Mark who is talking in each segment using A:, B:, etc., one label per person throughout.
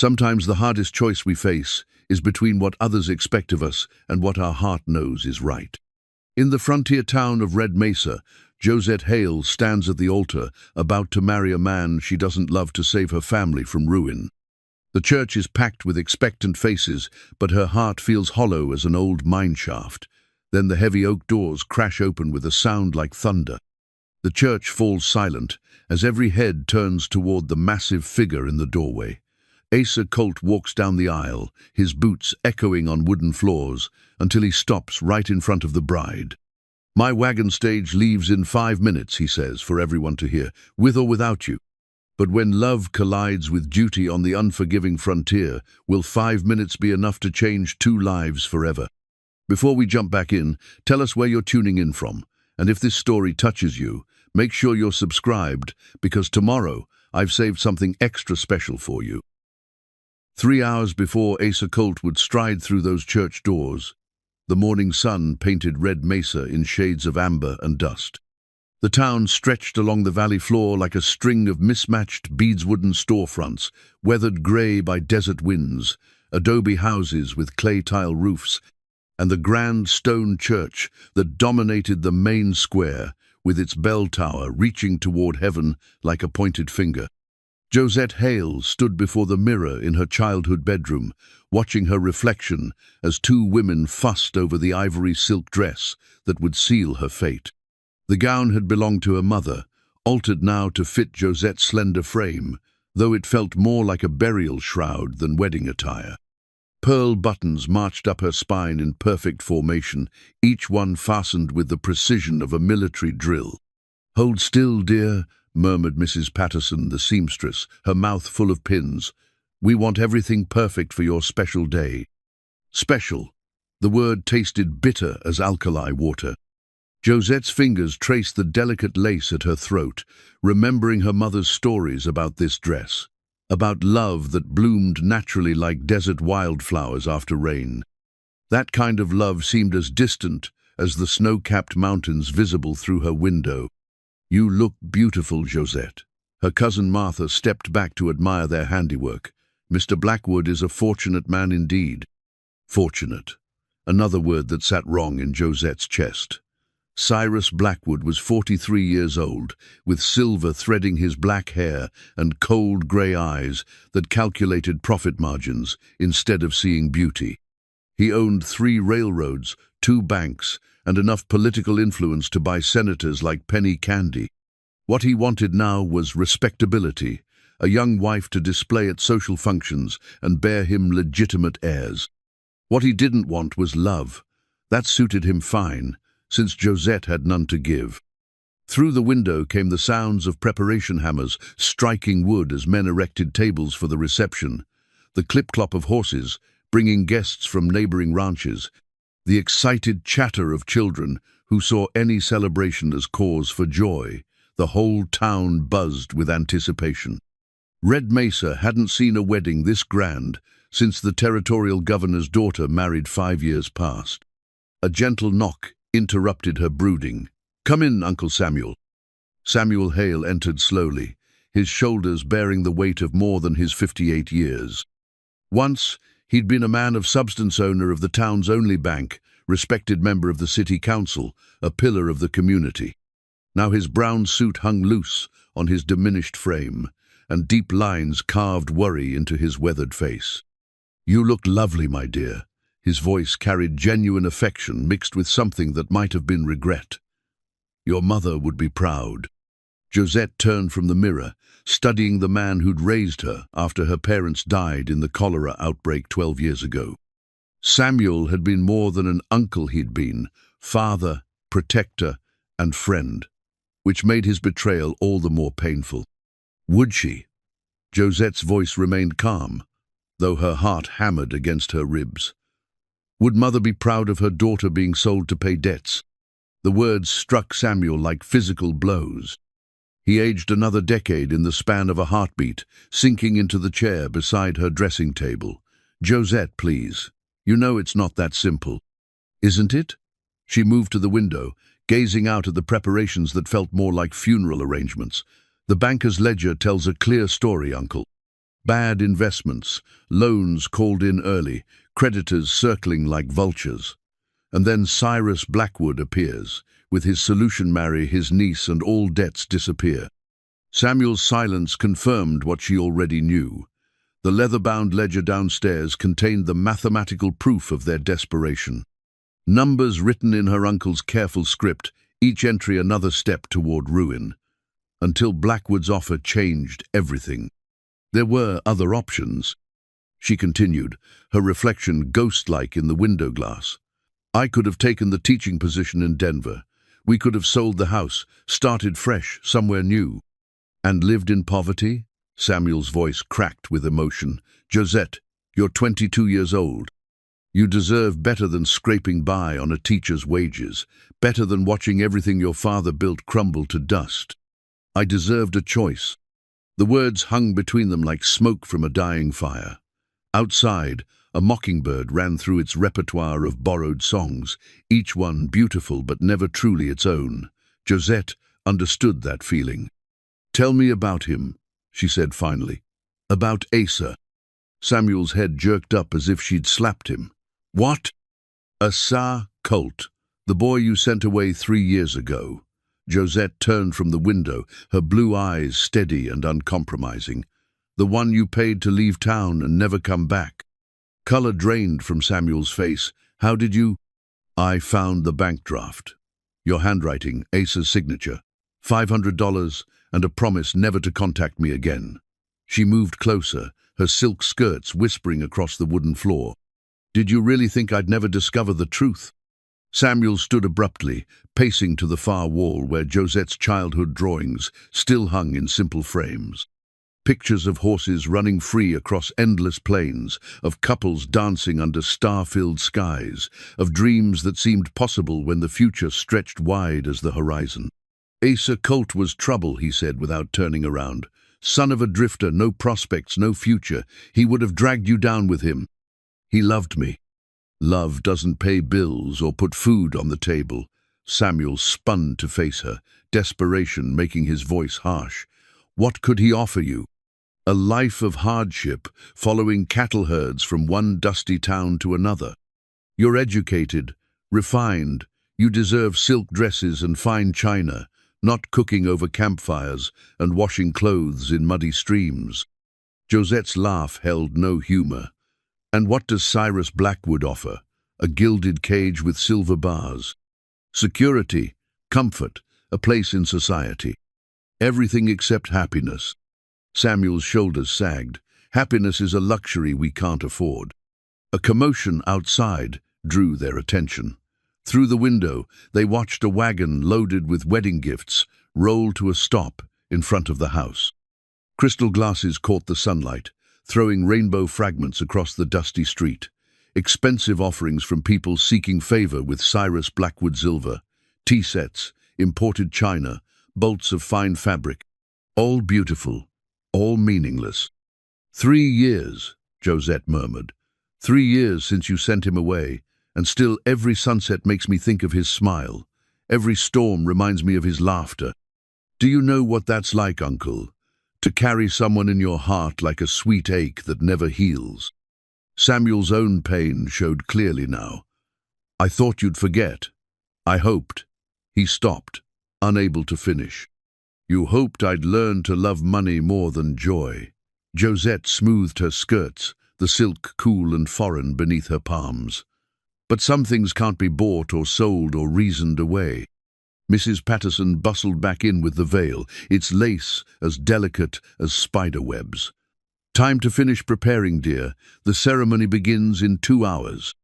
A: Sometimes the hardest choice we face is between what others expect of us and what our heart knows is right. In the frontier town of Red Mesa, Josette Hale stands at the altar, about to marry a man she doesn't love to save her family from ruin. The church is packed with expectant faces, but her heart feels hollow as an old mine shaft. Then the heavy oak doors crash open with a sound like thunder. The church falls silent as every head turns toward the massive figure in the doorway. Asa Colt walks down the aisle, his boots echoing on wooden floors, until he stops right in front of the bride. "My wagon stage leaves in 5 minutes," he says, for everyone to hear, "with or without you." But when love collides with duty on the unforgiving frontier, will 5 minutes be enough to change 2 lives forever? Before we jump back in, tell us where you're tuning in from. And if this story touches you, make sure you're subscribed, because tomorrow I've saved something extra special for you. 3 hours before Asa Colt would stride through those church doors, the morning sun painted Red Mesa in shades of amber and dust. The town stretched along the valley floor like a string of mismatched beadswooden storefronts, weathered gray by desert winds, adobe houses with clay tile roofs, and the grand stone church that dominated the main square, with its bell tower reaching toward heaven like a pointed finger. Josette Hale stood before the mirror in her childhood bedroom, watching her reflection as 2 women fussed over the ivory silk dress that would seal her fate. The gown had belonged to her mother, altered now to fit Josette's slender frame, though it felt more like a burial shroud than wedding attire. Pearl buttons marched up her spine in perfect formation, each one fastened with the precision of a military drill. "Hold still, dear," murmured Mrs. Patterson, the seamstress, her mouth full of pins. "We want everything perfect for your special day." Special. The word tasted bitter as alkali water. Josette's fingers traced the delicate lace at her throat, remembering her mother's stories about this dress, about love that bloomed naturally like desert wildflowers after rain. That kind of love seemed as distant as the snow-capped mountains visible through her window. "You look beautiful, Josette." Her cousin Martha stepped back to admire their handiwork. "Mr. Blackwood is a fortunate man indeed." Fortunate. Another word that sat wrong in Josette's chest. Cyrus Blackwood was 43 years old, with silver threading his black hair and cold grey eyes that calculated profit margins instead of seeing beauty. He owned 3 railroads, 2 banks, and enough political influence to buy senators like penny candy. What he wanted now was respectability, a young wife to display at social functions and bear him legitimate heirs. What he didn't want was love. That suited him fine, since Josette had none to give. Through the window came the sounds of preparation hammers striking wood as men erected tables for the reception, the clip-clop of horses, bringing guests from neighboring ranches, the excited chatter of children who saw any celebration as cause for joy. The whole town buzzed with anticipation. Red Mesa hadn't seen a wedding this grand since the territorial governor's daughter married 5 years past. A gentle knock interrupted her brooding. "Come in, Uncle Samuel." Samuel Hale entered slowly, his shoulders bearing the weight of more than his 58 years. Once, he'd been a man of substance, owner of the town's only bank, respected member of the city council, a pillar of the community. Now his brown suit hung loose on his diminished frame, and deep lines carved worry into his weathered face. "You look lovely, my dear." His voice carried genuine affection mixed with something that might have been regret. "Your mother would be proud." Josette turned from the mirror, studying the man who'd raised her after her parents died in the cholera outbreak 12 years ago. Samuel had been more than an uncle. He'd been father, protector, and friend, which made his betrayal all the more painful. Would she? Josette's voice remained calm, though her heart hammered against her ribs. Would mother be proud of her daughter being sold to pay debts? The words struck Samuel like physical blows. He aged another decade in the span of a heartbeat, sinking into the chair beside her dressing table. "Josette, please. You know it's not that simple." "Isn't it?" She moved to the window, gazing out at the preparations that felt more like funeral arrangements. "The banker's ledger tells a clear story, Uncle. Bad investments, loans called in early, creditors circling like vultures. And then Cyrus Blackwood appears. With his solution, marry his niece and all debts disappear. Samuel's silence confirmed what she already knew. The leather-bound ledger downstairs contained the mathematical proof of their desperation. Numbers written in her uncle's careful script, each entry another step toward ruin. Until Blackwood's offer changed everything. There were other options. She continued, her reflection ghost-like in the window glass. I could have taken the teaching position in Denver. We could have sold the house, started fresh, somewhere new. And lived in poverty? Samuel's voice cracked with emotion. Josette, you're 22 years old. You deserve better than scraping by on a teacher's wages, better than watching everything your father built crumble to dust. I deserved a choice. The words hung between them like smoke from a dying fire. Outside, a mockingbird ran through its repertoire of borrowed songs, each one beautiful but never truly its own. Josette understood that feeling. Tell me about him, she said finally. About Asa. Samuel's head jerked up as if she'd slapped him. What? Asa Colt, the boy you sent away 3 years ago. Josette turned from the window, her blue eyes steady and uncompromising. The one you paid to leave town and never come back. Color drained from Samuel's face. How did you? I found the bank draft. Your handwriting, Asa's signature. $500 and a promise never to contact me again. She moved closer, her silk skirts whispering across the wooden floor. Did you really think I'd never discover the truth? Samuel stood abruptly, pacing to the far wall where Josette's childhood drawings still hung in simple frames. Pictures of horses running free across endless plains, of couples dancing under star-filled skies, of dreams that seemed possible when the future stretched wide as the horizon. Asa Colt was trouble, he said without turning around. Son of a drifter, no prospects, no future. He would have dragged you down with him. He loved me. Love doesn't pay bills or put food on the table. Samuel spun to face her, desperation making his voice harsh. What could he offer you? A life of hardship, following cattle herds from one dusty town to another. You're educated, refined. You deserve silk dresses and fine china, not cooking over campfires and washing clothes in muddy streams. Josette's laugh held no humor. And what does Cyrus Blackwood offer? A gilded cage with silver bars. Security, comfort, a place in society. Everything except happiness. Samuel's shoulders sagged. Happiness is a luxury we can't afford. A commotion outside drew their attention. Through the window, they watched a wagon loaded with wedding gifts roll to a stop in front of the house. Crystal glasses caught the sunlight, throwing rainbow fragments across the dusty street. Expensive offerings from people seeking favor with Cyrus Blackwood silver, tea sets, imported china, bolts of fine fabric. All beautiful, all meaningless. 3 years, Josette murmured. 3 years since you sent him away, and still every sunset makes me think of his smile. Every storm reminds me of his laughter. Do you know what that's like, Uncle? To carry someone in your heart like a sweet ache that never heals. Samuel's own pain showed clearly now. I thought you'd forget. I hoped. He stopped, unable to finish. You hoped I'd learn to love money more than joy. Josette smoothed her skirts, the silk cool and foreign beneath her palms. But some things can't be bought or sold or reasoned away. Mrs. Patterson bustled back in with the veil, its lace as delicate as spider webs. Time to finish preparing, dear. The ceremony begins in 2 hours.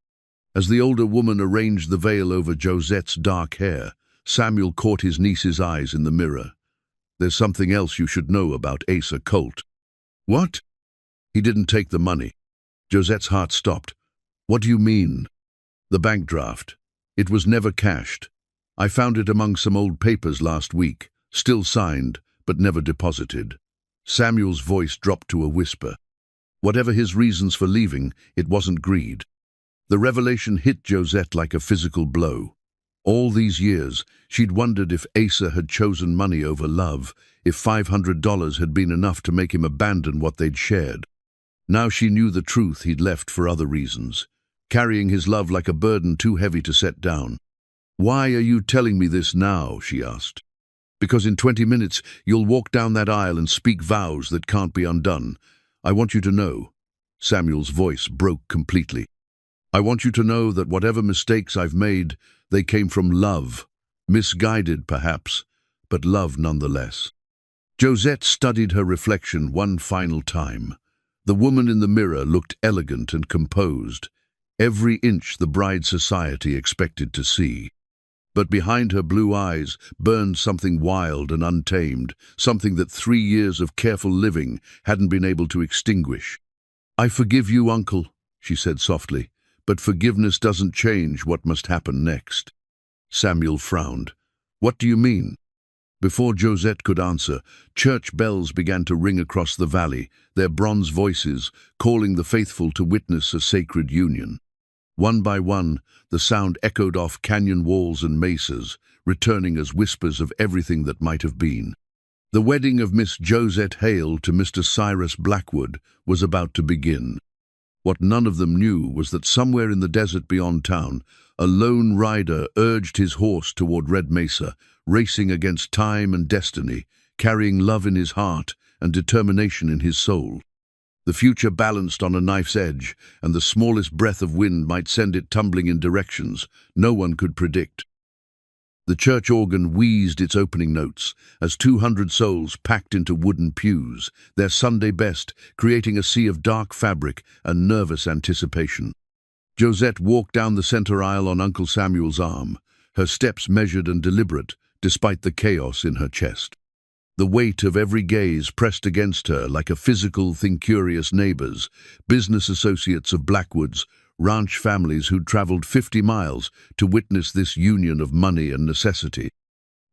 A: As the older woman arranged the veil over Josette's dark hair, Samuel caught his niece's eyes in the mirror. There's something else you should know about Asa Colt. What? He didn't take the money. Josette's heart stopped. What do you mean? The bank draft. It was never cashed. I found it among some old papers last week, still signed, but never deposited. Samuel's voice dropped to a whisper. Whatever his reasons for leaving, it wasn't greed. The revelation hit Josette like a physical blow. All these years, she'd wondered if Asa had chosen money over love, if $500 had been enough to make him abandon what they'd shared. Now she knew the truth he'd left for other reasons, carrying his love like a burden too heavy to set down. "Why are you telling me this now?" she asked. "Because in 20 minutes you'll walk down that aisle and speak vows that can't be undone. I want you to know." Samuel's voice broke completely. "I want you to know that whatever mistakes I've made, they came from love. Misguided, perhaps, but love nonetheless." Josette studied her reflection one final time. The woman in the mirror looked elegant and composed, every inch the bride society expected to see. But behind her blue eyes burned something wild and untamed, something that 3 years of careful living hadn't been able to extinguish. "I forgive you, uncle," she said softly, "but forgiveness doesn't change what must happen next." Samuel frowned. "What do you mean?" Before Josette could answer, church bells began to ring across the valley, their bronze voices calling the faithful to witness a sacred union. One by one, the sound echoed off canyon walls and mesas, returning as whispers of everything that might have been. The wedding of Miss Josette Hale to Mr. Cyrus Blackwood was about to begin. What none of them knew was that somewhere in the desert beyond town, a lone rider urged his horse toward Red Mesa, racing against time and destiny, carrying love in his heart and determination in his soul. The future balanced on a knife's edge, and the smallest breath of wind might send it tumbling in directions no one could predict. The church organ wheezed its opening notes as 200 souls packed into wooden pews, their Sunday best, creating a sea of dark fabric and nervous anticipation. Josette walked down the center aisle on Uncle Samuel's arm, her steps measured and deliberate, despite the chaos in her chest. The weight of every gaze pressed against her like a physical thing. Curious neighbors, business associates of Blackwood's, ranch families who'd traveled 50 miles to witness this union of money and necessity.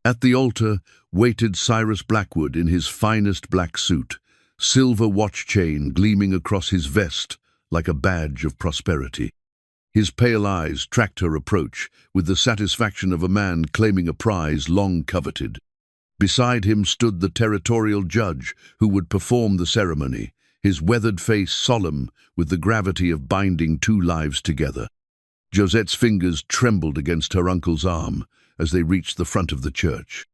A: At the altar waited Cyrus Blackwood in his finest black suit, silver watch chain gleaming across his vest like a badge of prosperity. His pale eyes tracked her approach with the satisfaction of a man claiming a prize long coveted. Beside him stood the territorial judge who would perform the ceremony, his weathered face solemn with the gravity of binding 2 lives together. Josette's fingers trembled against her uncle's arm as they reached the front of the church.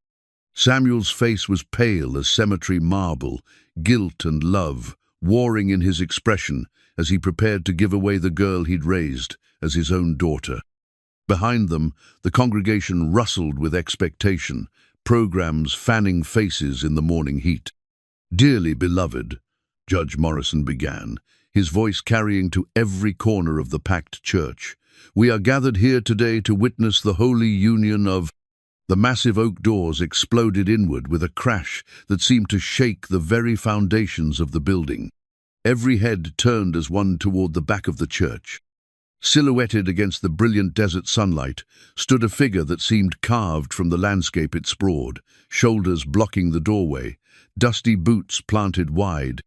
A: Samuel's face was pale as cemetery marble, guilt and love warring in his expression as he prepared to give away the girl he'd raised as his own daughter. Behind them, the congregation rustled with expectation, programs fanning faces in the morning heat. "Dearly beloved," Judge Morrison began, his voice carrying to every corner of the packed church, "we are gathered here today to witness the holy union of—" The massive oak doors exploded inward with a crash that seemed to shake the very foundations of the building. Every head turned as one toward the back of the church. Silhouetted against the brilliant desert sunlight stood a figure that seemed carved from the landscape it sprawled, shoulders blocking the doorway, dusty boots planted wide,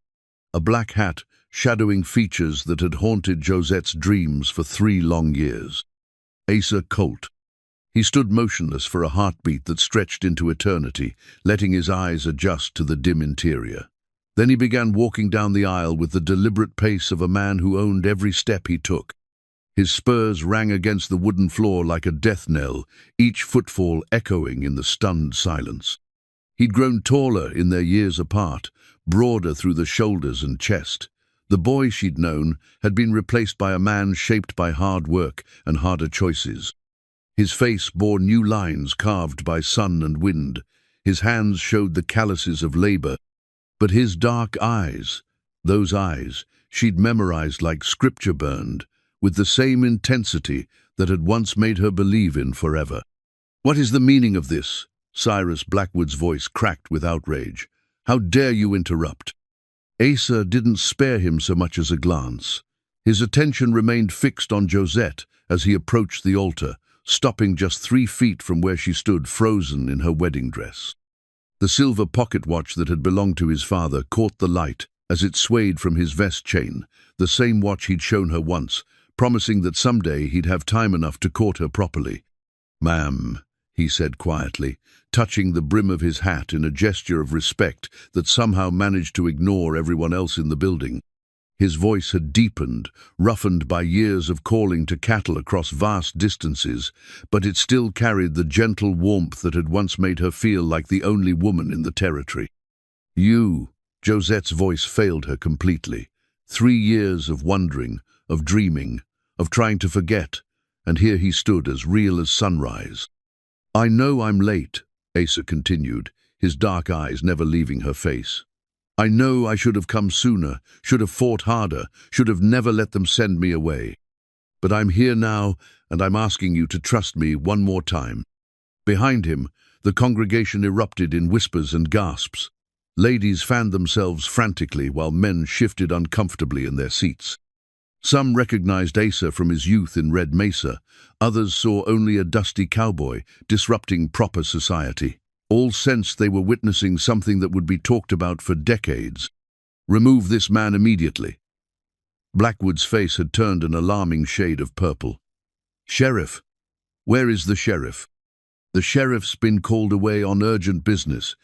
A: a black hat shadowing features that had haunted Josette's dreams for 3 long years. Asa Colt. He stood motionless for a heartbeat that stretched into eternity, letting his eyes adjust to the dim interior. Then he began walking down the aisle with the deliberate pace of a man who owned every step he took. His spurs rang against the wooden floor like a death knell, each footfall echoing in the stunned silence. He'd grown taller in their years apart, broader through the shoulders and chest. The boy she'd known had been replaced by a man shaped by hard work and harder choices. His face bore new lines carved by sun and wind. His hands showed the calluses of labor. But his dark eyes, those eyes she'd memorized like scripture burned, with the same intensity that had once made her believe in forever. "What is the meaning of this?" Cyrus Blackwood's voice cracked with outrage. "How dare you interrupt?" Asa didn't spare him so much as a glance. His attention remained fixed on Josette as he approached the altar, stopping just 3 feet from where she stood frozen in her wedding dress. The silver pocket watch that had belonged to his father caught the light as it swayed from his vest chain, the same watch he'd shown her once, promising that someday he'd have time enough to court her properly. "Ma'am," he said quietly, touching the brim of his hat in a gesture of respect that somehow managed to ignore everyone else in the building. His voice had deepened, roughened by years of calling to cattle across vast distances, but it still carried the gentle warmth that had once made her feel like the only woman in the territory. You, Josette's voice failed her completely. 3 years of wondering, of dreaming, of trying to forget, and here he stood as real as sunrise. I know I'm late, Asa continued, his dark eyes never leaving her face. I know I should have come sooner, should have fought harder, should have never let them send me away. But I'm here now, and I'm asking you to trust me one more time. Behind him, the congregation erupted in whispers and gasps. Ladies fanned themselves frantically while men shifted uncomfortably in their seats. Some recognized Asa from his youth in Red Mesa, others saw only a dusty cowboy disrupting proper society. All sensed they were witnessing something that would be talked about for decades. Remove this man immediately. Blackwood's face had turned an alarming shade of purple. Sheriff, where is the sheriff? The sheriff's been called away on urgent business,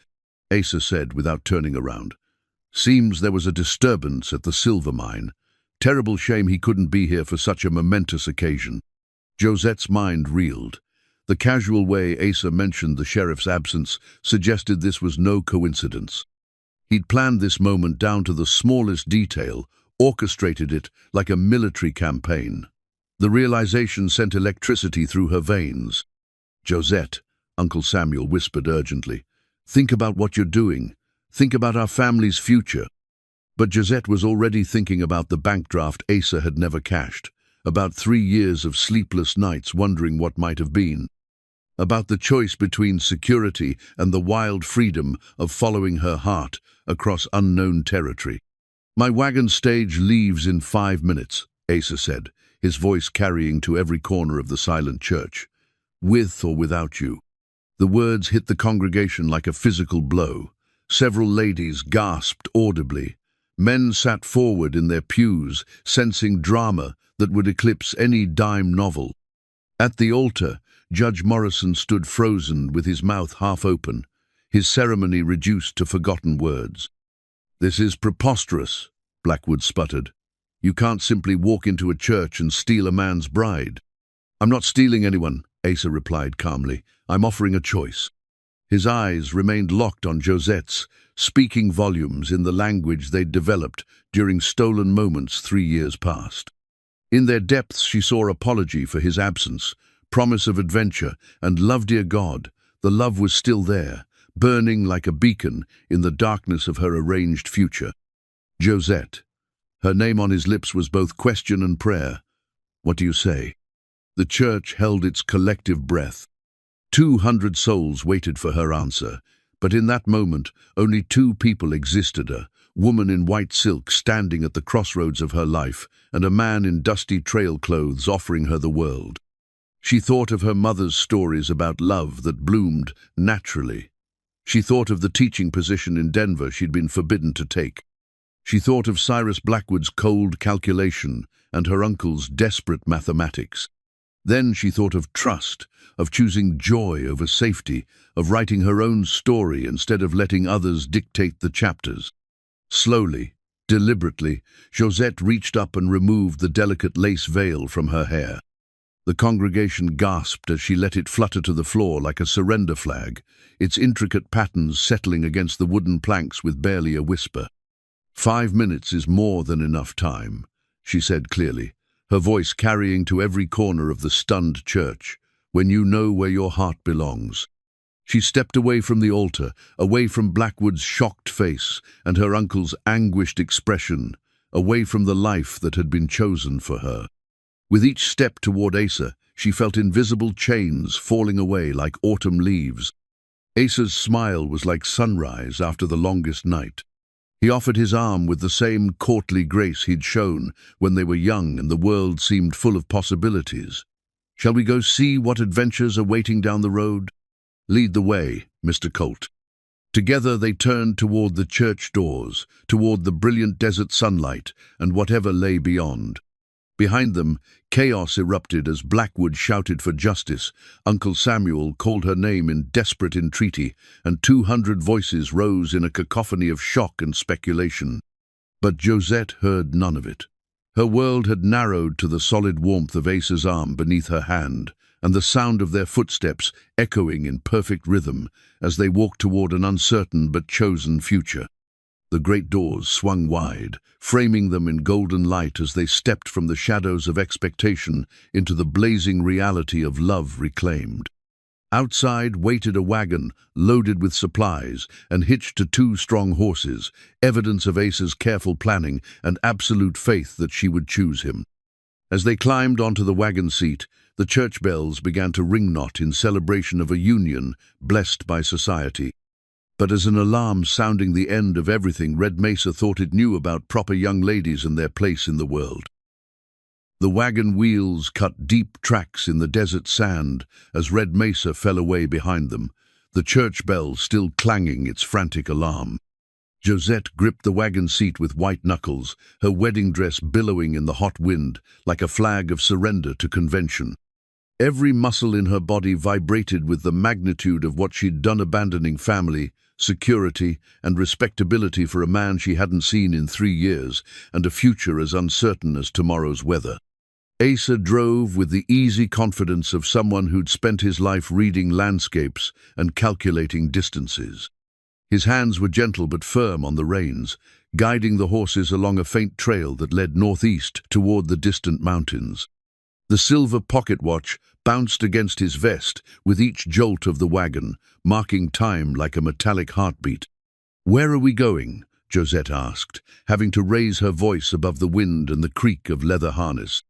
A: Asa said without turning around. Seems there was a disturbance at the silver mine. Terrible shame he couldn't be here for such a momentous occasion. Josette's mind reeled. The casual way Asa mentioned the sheriff's absence suggested this was no coincidence. He'd planned this moment down to the smallest detail, orchestrated it like a military campaign. The realization sent electricity through her veins. Josette, Uncle Samuel whispered urgently, think about what you're doing. Think about our family's future. But Josette was already thinking about the bank draft Asa had never cashed, about 3 years of sleepless nights wondering what might have been, about the choice between security and the wild freedom of following her heart across unknown territory. My wagon stage leaves in 5 minutes, Asa said, his voice carrying to every corner of the silent church. With or without you. The words hit the congregation like a physical blow. Several ladies gasped audibly. Men sat forward in their pews, sensing drama that would eclipse any dime novel. At the altar, Judge Morrison stood frozen with his mouth half open, his ceremony reduced to forgotten words. This is preposterous, Blackwood sputtered. You can't simply walk into a church and steal a man's bride. I'm not stealing anyone, Asa replied calmly. I'm offering a choice. His eyes remained locked on Josette's, speaking volumes in the language they'd developed during stolen moments 3 years past. In their depths she saw apology for his absence, promise of adventure, and love, dear God. The love was still there, burning like a beacon in the darkness of her arranged future. Josette. Her name on his lips was both question and prayer. What do you say? The church held its collective breath. 200 souls waited for her answer, but in that moment only 2 people existed, a woman in white silk standing at the crossroads of her life, and a man in dusty trail clothes offering her the world. She thought of her mother's stories about love that bloomed naturally. She thought of the teaching position in Denver she'd been forbidden to take. She thought of Cyrus Blackwood's cold calculation and her uncle's desperate mathematics. Then she thought of trust, of choosing joy over safety, of writing her own story instead of letting others dictate the chapters. Slowly, deliberately, Josette reached up and removed the delicate lace veil from her hair. The congregation gasped as she let it flutter to the floor like a surrender flag, its intricate patterns settling against the wooden planks with barely a whisper. 5 minutes is more than enough time, she said clearly, her voice carrying to every corner of the stunned church, when you know where your heart belongs. She stepped away from the altar, away from Blackwood's shocked face and her uncle's anguished expression, away from the life that had been chosen for her. With each step toward Asa, she felt invisible chains falling away like autumn leaves. Asa's smile was like sunrise after the longest night. He offered his arm with the same courtly grace he'd shown when they were young and the world seemed full of possibilities. Shall we go see what adventures are waiting down the road? Lead the way, Mr. Colt. Together they turned toward the church doors, toward the brilliant desert sunlight and whatever lay beyond. Behind them, chaos erupted as Blackwood shouted for justice. Uncle Samuel called her name in desperate entreaty, and 200 voices rose in a cacophony of shock and speculation. But Josette heard none of it. Her world had narrowed to the solid warmth of Asa's arm beneath her hand, and the sound of their footsteps echoing in perfect rhythm as they walked toward an uncertain but chosen future. The great doors swung wide, framing them in golden light as they stepped from the shadows of expectation into the blazing reality of love reclaimed. Outside waited a wagon loaded with supplies and hitched to two strong horses, evidence of Asa's careful planning and absolute faith that she would choose him. As they climbed onto the wagon seat, the church bells began to ring not in celebration of a union blessed by society. But as an alarm sounding the end of everything Red Mesa thought it knew about proper young ladies and their place in the world. The wagon wheels cut deep tracks in the desert sand as Red Mesa fell away behind them, the church bell still clanging its frantic alarm. Josette gripped the wagon seat with white knuckles, her wedding dress billowing in the hot wind like a flag of surrender to convention. Every muscle in her body vibrated with the magnitude of what she'd done, abandoning family, security, and respectability for a man she hadn't seen in 3 years, and a future as uncertain as tomorrow's weather. Asa drove with the easy confidence of someone who'd spent his life reading landscapes and calculating distances. His hands were gentle but firm on the reins, guiding the horses along a faint trail that led northeast toward the distant mountains. The silver pocket watch bounced against his vest with each jolt of the wagon, marking time like a metallic heartbeat. "Where are we going?" Josette asked, having to raise her voice above the wind and the creak of leather harness.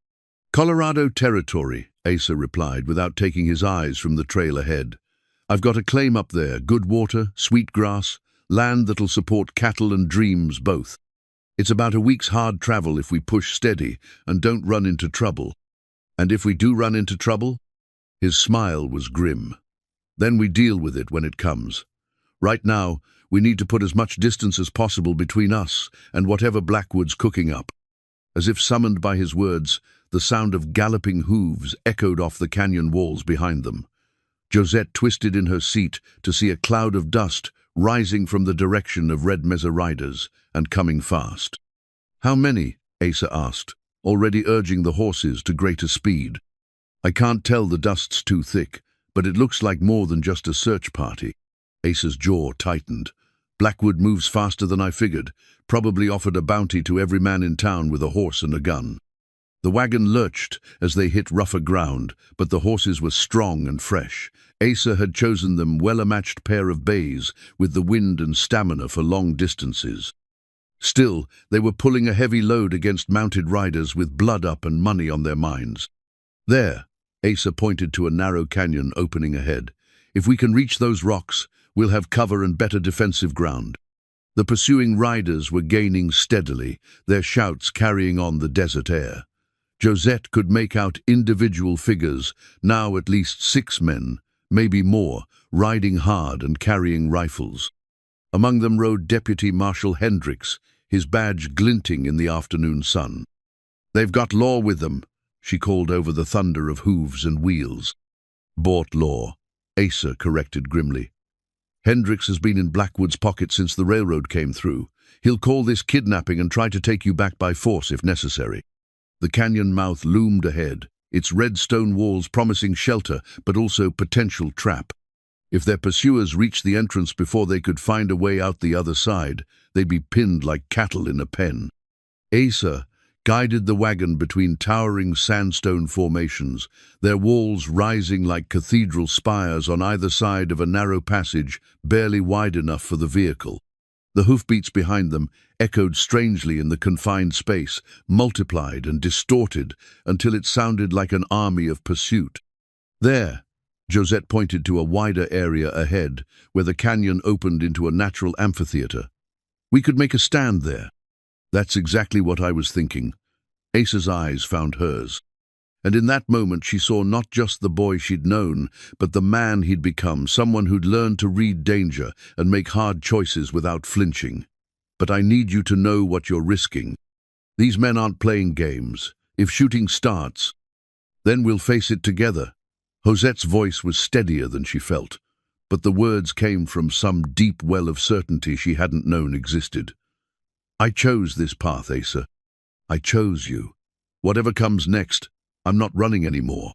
A: "Colorado Territory," Asa replied without taking his eyes from the trail ahead. "I've got a claim up there, good water, sweet grass, land that'll support cattle and dreams both. It's about a week's hard travel if we push steady and don't run into trouble. And if we do run into trouble?" His smile was grim. "Then we deal with it when it comes. Right now, we need to put as much distance as possible between us and whatever Blackwood's cooking up." As if summoned by his words, the sound of galloping hooves echoed off the canyon walls behind them. Josette twisted in her seat to see a cloud of dust rising from the direction of Red Mesa riders and coming fast. "How many?" Asa asked, already urging the horses to greater speed. "I can't tell, the dust's too thick, but it looks like more than just a search party." Asa's jaw tightened. "Blackwood moves faster than I figured, probably offered a bounty to every man in town with a horse and a gun." The wagon lurched as they hit rougher ground, but the horses were strong and fresh. Asa had chosen them well-matched pair of bays with the wind and stamina for long distances. Still, they were pulling a heavy load against mounted riders with blood up and money on their minds. "There," Asa pointed to a narrow canyon opening ahead. "If we can reach those rocks, we'll have cover and better defensive ground." The pursuing riders were gaining steadily, their shouts carrying on the desert air. Josette could make out individual figures, now at least 6 men, maybe more, riding hard and carrying rifles. Among them rode Deputy Marshal Hendricks, his badge glinting in the afternoon sun. "They've got law with them," she called over the thunder of hooves and wheels. "Bought law," Asa corrected grimly. "Hendricks has been in Blackwood's pocket since the railroad came through. He'll call this kidnapping and try to take you back by force if necessary." The canyon mouth loomed ahead, its red stone walls promising shelter but also potential trap. If their pursuers reached the entrance before they could find a way out the other side, they'd be pinned like cattle in a pen. Asa guided the wagon between towering sandstone formations, their walls rising like cathedral spires on either side of a narrow passage barely wide enough for the vehicle. The hoofbeats behind them echoed strangely in the confined space, multiplied and distorted until it sounded like an army of pursuit. "There," Josette pointed to a wider area ahead, where the canyon opened into a natural amphitheater. "We could make a stand there." "That's exactly what I was thinking." Asa's eyes found hers. And in that moment she saw not just the boy she'd known, but the man he'd become, someone who'd learned to read danger and make hard choices without flinching. "But I need you to know what you're risking. These men aren't playing games. If shooting starts, then we'll face it together." Josette's voice was steadier than she felt, but the words came from some deep well of certainty she hadn't known existed. I chose this path, Asa. I chose you. Whatever comes next, I'm not running anymore.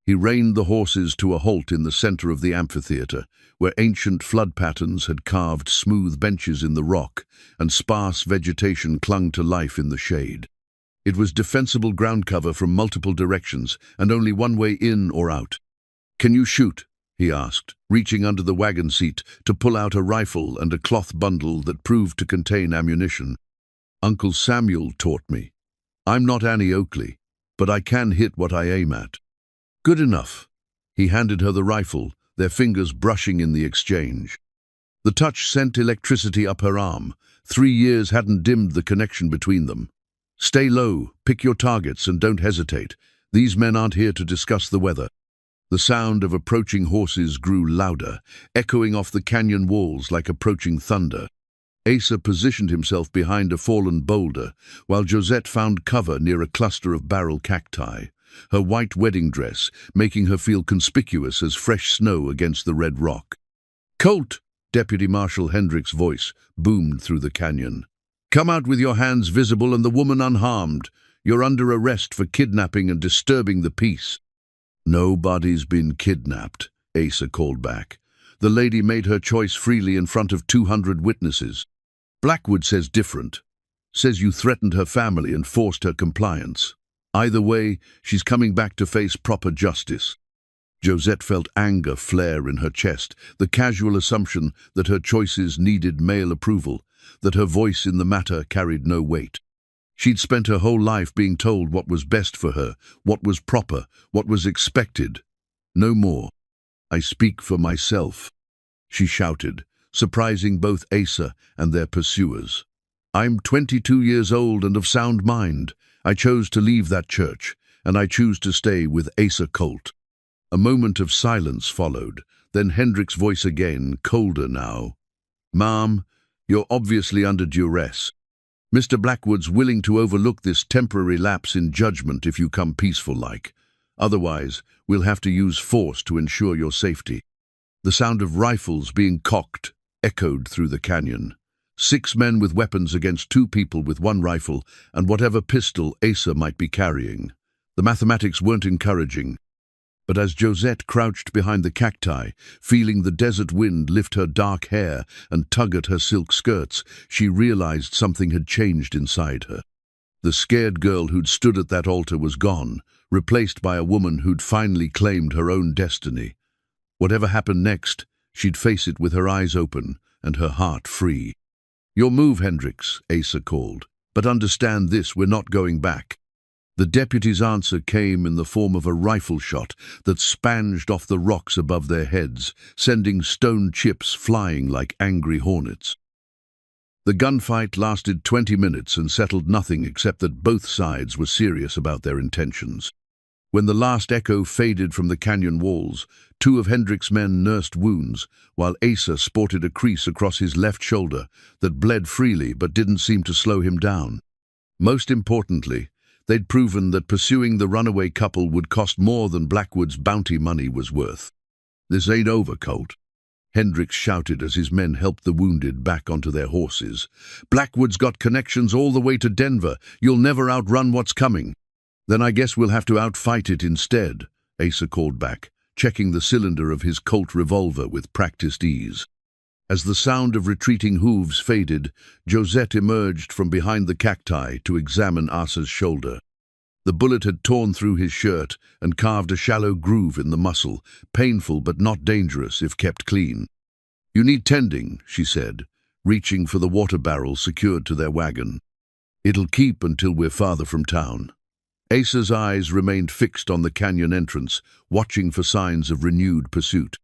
A: He reined the horses to a halt in the center of the amphitheater, where ancient flood patterns had carved smooth benches in the rock, and sparse vegetation clung to life in the shade. It was defensible ground cover from multiple directions, and only one way in or out. "Can you shoot?" he asked, reaching under the wagon seat to pull out a rifle and a cloth bundle that proved to contain ammunition. "Uncle Samuel taught me. I'm not Annie Oakley, but I can hit what I aim at." "Good enough." He handed her the rifle, their fingers brushing in the exchange. The touch sent electricity up her arm. 3 years hadn't dimmed the connection between them. "Stay low, pick your targets, and don't hesitate. These men aren't here to discuss the weather." The sound of approaching horses grew louder, echoing off the canyon walls like approaching thunder. Asa positioned himself behind a fallen boulder, while Josette found cover near a cluster of barrel cacti, her white wedding dress making her feel conspicuous as fresh snow against the red rock. "Colt!" Deputy Marshal Hendrick's voice boomed through the canyon. "Come out with your hands visible and the woman unharmed. You're under arrest for kidnapping and disturbing the peace." "Nobody's been kidnapped," Asa called back. "The lady made her choice freely in front of 200 witnesses. Blackwood says different. Says you threatened her family and forced her compliance. Either way, she's coming back to face proper justice." Josette felt anger flare in her chest, the casual assumption that her choices needed male approval, that her voice in the matter carried no weight. She'd spent her whole life being told what was best for her, what was proper, what was expected. No more. "I speak for myself," she shouted, surprising both Asa and their pursuers. "I'm 22 years old and of sound mind. I chose to leave that church, and I choose to stay with Asa Colt." A moment of silence followed, then Hendrick's voice again, colder now. "Ma'am, you're obviously under duress. Mr. Blackwood's willing to overlook this temporary lapse in judgment if you come peaceful-like. Otherwise, we'll have to use force to ensure your safety." The sound of rifles being cocked echoed through the canyon. 6 men with weapons against 2 people with 1 rifle and whatever pistol Asa might be carrying. The mathematics weren't encouraging. But as Josette crouched behind the cacti, feeling the desert wind lift her dark hair and tug at her silk skirts, she realized something had changed inside her. The scared girl who'd stood at that altar was gone, replaced by a woman who'd finally claimed her own destiny. Whatever happened next, she'd face it with her eyes open and her heart free. "Your move, Hendricks," Asa called. "But understand this, we're not going back." The deputy's answer came in the form of a rifle shot that spanged off the rocks above their heads, sending stone chips flying like angry hornets. The gunfight lasted 20 minutes and settled nothing except that both sides were serious about their intentions. When the last echo faded from the canyon walls, 2 of Hendrick's men nursed wounds, while Asa sported a crease across his left shoulder that bled freely but didn't seem to slow him down. Most importantly, they'd proven that pursuing the runaway couple would cost more than Blackwood's bounty money was worth. "This ain't over, Colt," Hendricks shouted as his men helped the wounded back onto their horses. "Blackwood's got connections all the way to Denver. You'll never outrun what's coming." "Then I guess we'll have to outfight it instead," Asa called back, checking the cylinder of his Colt revolver with practiced ease. As the sound of retreating hooves faded, Josette emerged from behind the cacti to examine Asa's shoulder. The bullet had torn through his shirt and carved a shallow groove in the muscle, painful but not dangerous if kept clean. "You need tending," she said, reaching for the water barrel secured to their wagon. "It'll keep until we're farther from town." Asa's eyes remained fixed on the canyon entrance, watching for signs of renewed pursuit.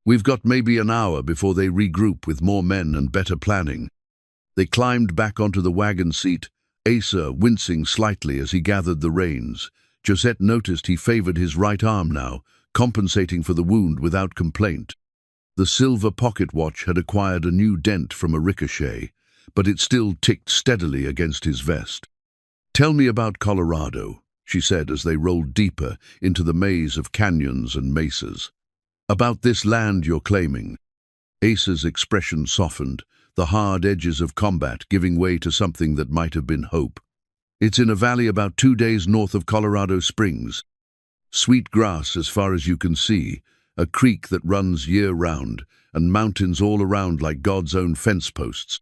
A: "We've got maybe an hour before they regroup with more men and better planning." They climbed back onto the wagon seat, Asa wincing slightly as he gathered the reins. Josette noticed he favored his right arm now, compensating for the wound without complaint. The silver pocket watch had acquired a new dent from a ricochet, but it still ticked steadily against his vest. "Tell me about Colorado," she said as they rolled deeper into the maze of canyons and mesas. "About this land you're claiming." Asa's expression softened, the hard edges of combat giving way to something that might have been hope. It's in a valley about 2 days north of Colorado Springs. Sweet grass as far as you can see, a creek that runs year-round, and mountains all around like God's own fence posts.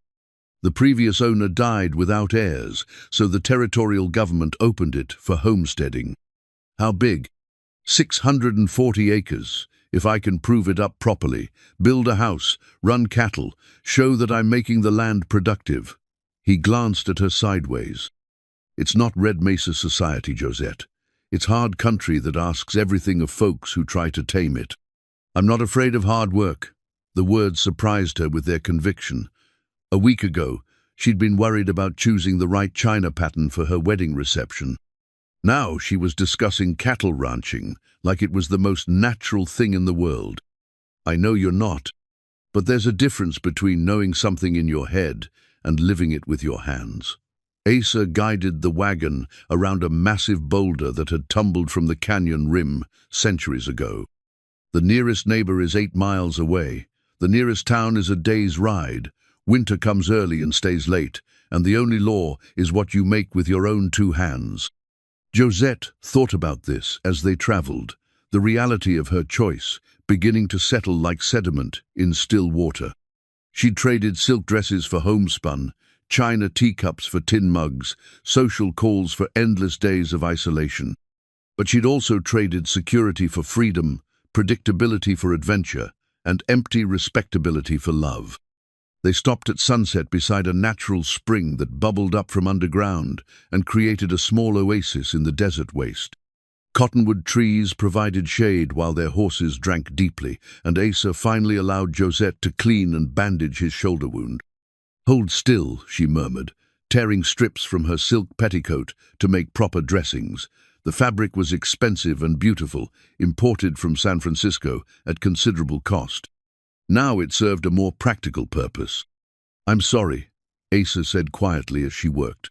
A: The previous owner died without heirs, so the territorial government opened it for homesteading. How big? 640 acres. If I can prove it up properly, build a house, run cattle, show that I'm making the land productive. He glanced at her sideways. It's not Red Mesa society, Josette. It's hard country that asks everything of folks who try to tame it. I'm not afraid of hard work. The words surprised her with their conviction. A week ago, she'd been worried about choosing the right china pattern for her wedding reception. Now she was discussing cattle ranching like it was the most natural thing in the world. I know you're not, but there's a difference between knowing something in your head and living it with your hands. Asa guided the wagon around a massive boulder that had tumbled from the canyon rim centuries ago. The nearest neighbor is 8 miles away. The nearest town is a day's ride. Winter comes early and stays late, and the only law is what you make with your own 2 hands. Josette thought about this as they traveled, the reality of her choice beginning to settle like sediment in still water. She'd traded silk dresses for homespun, china teacups for tin mugs, social calls for endless days of isolation. But she'd also traded security for freedom, predictability for adventure, and empty respectability for love. They stopped at sunset beside a natural spring that bubbled up from underground and created a small oasis in the desert waste. Cottonwood trees provided shade while their horses drank deeply, and Asa finally allowed Josette to clean and bandage his shoulder wound. "Hold still," she murmured, tearing strips from her silk petticoat to make proper dressings. The fabric was expensive and beautiful, imported from San Francisco at considerable cost. Now it served a more practical purpose. "I'm sorry," Asa said quietly as she worked.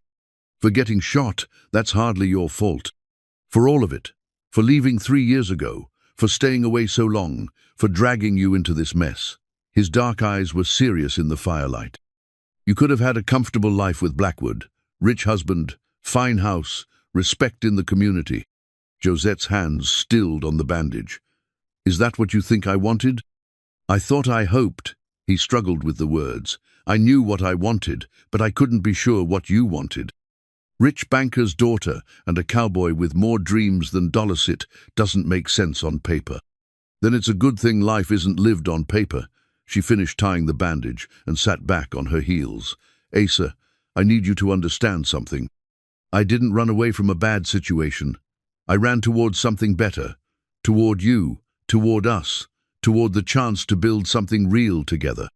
A: "For getting shot, that's hardly your fault. For all of it. For leaving 3 years ago. For staying away so long. For dragging you into this mess." His dark eyes were serious in the firelight. "You could have had a comfortable life with Blackwood. Rich husband, fine house, respect in the community." Josette's hands stilled on the bandage. "Is that what you think I wanted?" I hoped." He struggled with the words. "I knew what I wanted, but I couldn't be sure what you wanted. Rich banker's daughter and a cowboy with more dreams than Dollarcit doesn't make sense on paper." "Then it's a good thing life isn't lived on paper." She finished tying the bandage and sat back on her heels. "Asa, I need you to understand something. I didn't run away from a bad situation. I ran toward something better. Toward you, toward us. Toward the chance to build something real together."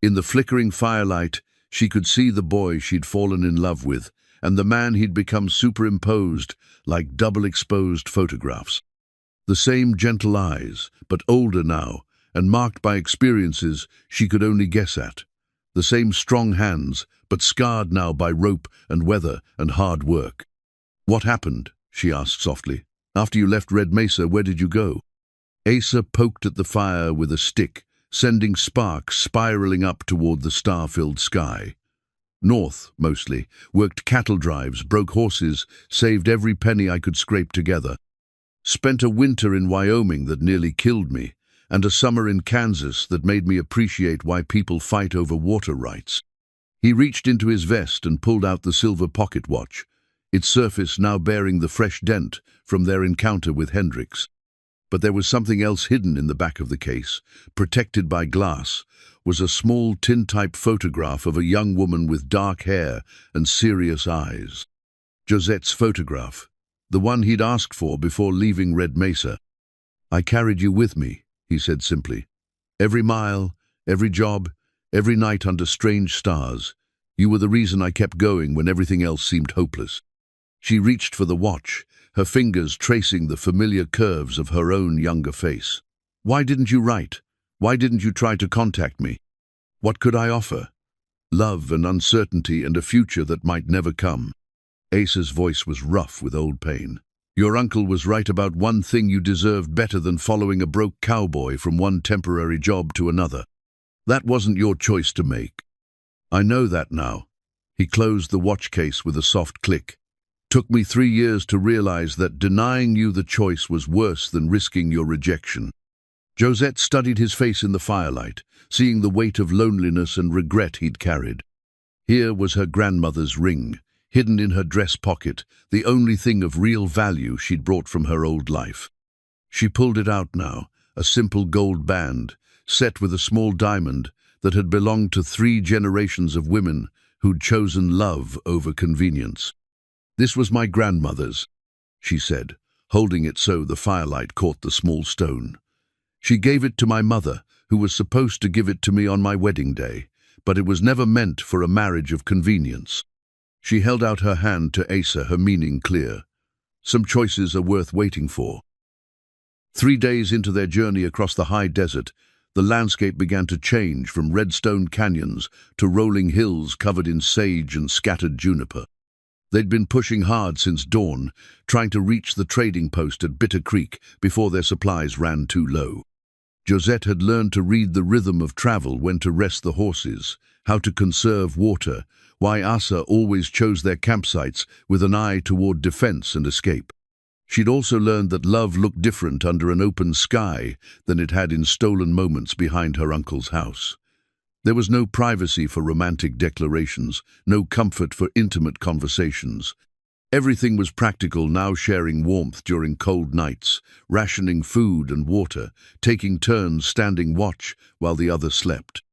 A: In the flickering firelight, she could see the boy she'd fallen in love with, and the man he'd become superimposed, like double-exposed photographs. The same gentle eyes, but older now, and marked by experiences she could only guess at. The same strong hands, but scarred now by rope and weather and hard work. "What happened?" she asked softly. "After you left Red Mesa, where did you go?" Asa poked at the fire with a stick, sending sparks spiraling up toward the star-filled sky. "North, mostly. Worked cattle drives, broke horses, saved every penny I could scrape together. Spent a winter in Wyoming that nearly killed me, and a summer in Kansas that made me appreciate why people fight over water rights." He reached into his vest and pulled out the silver pocket watch, its surface now bearing the fresh dent from their encounter with Hendricks. But there was something else hidden in the back of the case. Protected by glass was a small tintype photograph of a young woman with dark hair and serious eyes. Josette's photograph, the one he'd asked for before leaving Red Mesa. "I carried you with me," he said simply. "Every mile, every job, every night under strange stars. You were the reason I kept going when everything else seemed hopeless." She reached for the watch, her fingers tracing the familiar curves of her own younger face. "Why didn't you write? Why didn't you try to contact me? What could I offer? Love and uncertainty and a future that might never come." Asa's voice was rough with old pain. "Your uncle was right about one thing you deserved better than following a broke cowboy from one temporary job to another. That wasn't your choice to make." I know that now. He closed the watch case with a soft click. Took me 3 years to realize that denying you the choice was worse than risking your rejection. Josette studied his face in the firelight, seeing the weight of loneliness and regret he'd carried. Here was her grandmother's ring, hidden in her dress pocket, the only thing of real value she'd brought from her old life. She pulled it out now, a simple gold band, set with a small diamond that had belonged to 3 generations of women who'd chosen love over convenience. "This was my grandmother's," she said, holding it so the firelight caught the small stone. "She gave it to my mother, who was supposed to give it to me on my wedding day, but it was never meant for a marriage of convenience." She held out her hand to Asa, her meaning clear. "Some choices are worth waiting for." 3 days into their journey across the high desert, the landscape began to change from redstone canyons to rolling hills covered in sage and scattered juniper. They'd been pushing hard since dawn, trying to reach the trading post at Bitter Creek before their supplies ran too low. Josette had learned to read the rhythm of travel, when to rest the horses, how to conserve water, why Asa always chose their campsites with an eye toward defense and escape. She'd also learned that love looked different under an open sky than it had in stolen moments behind her uncle's house. There was no privacy for romantic declarations, no comfort for intimate conversations. Everything was practical now, sharing warmth during cold nights, rationing food and water, taking turns standing watch while the other slept.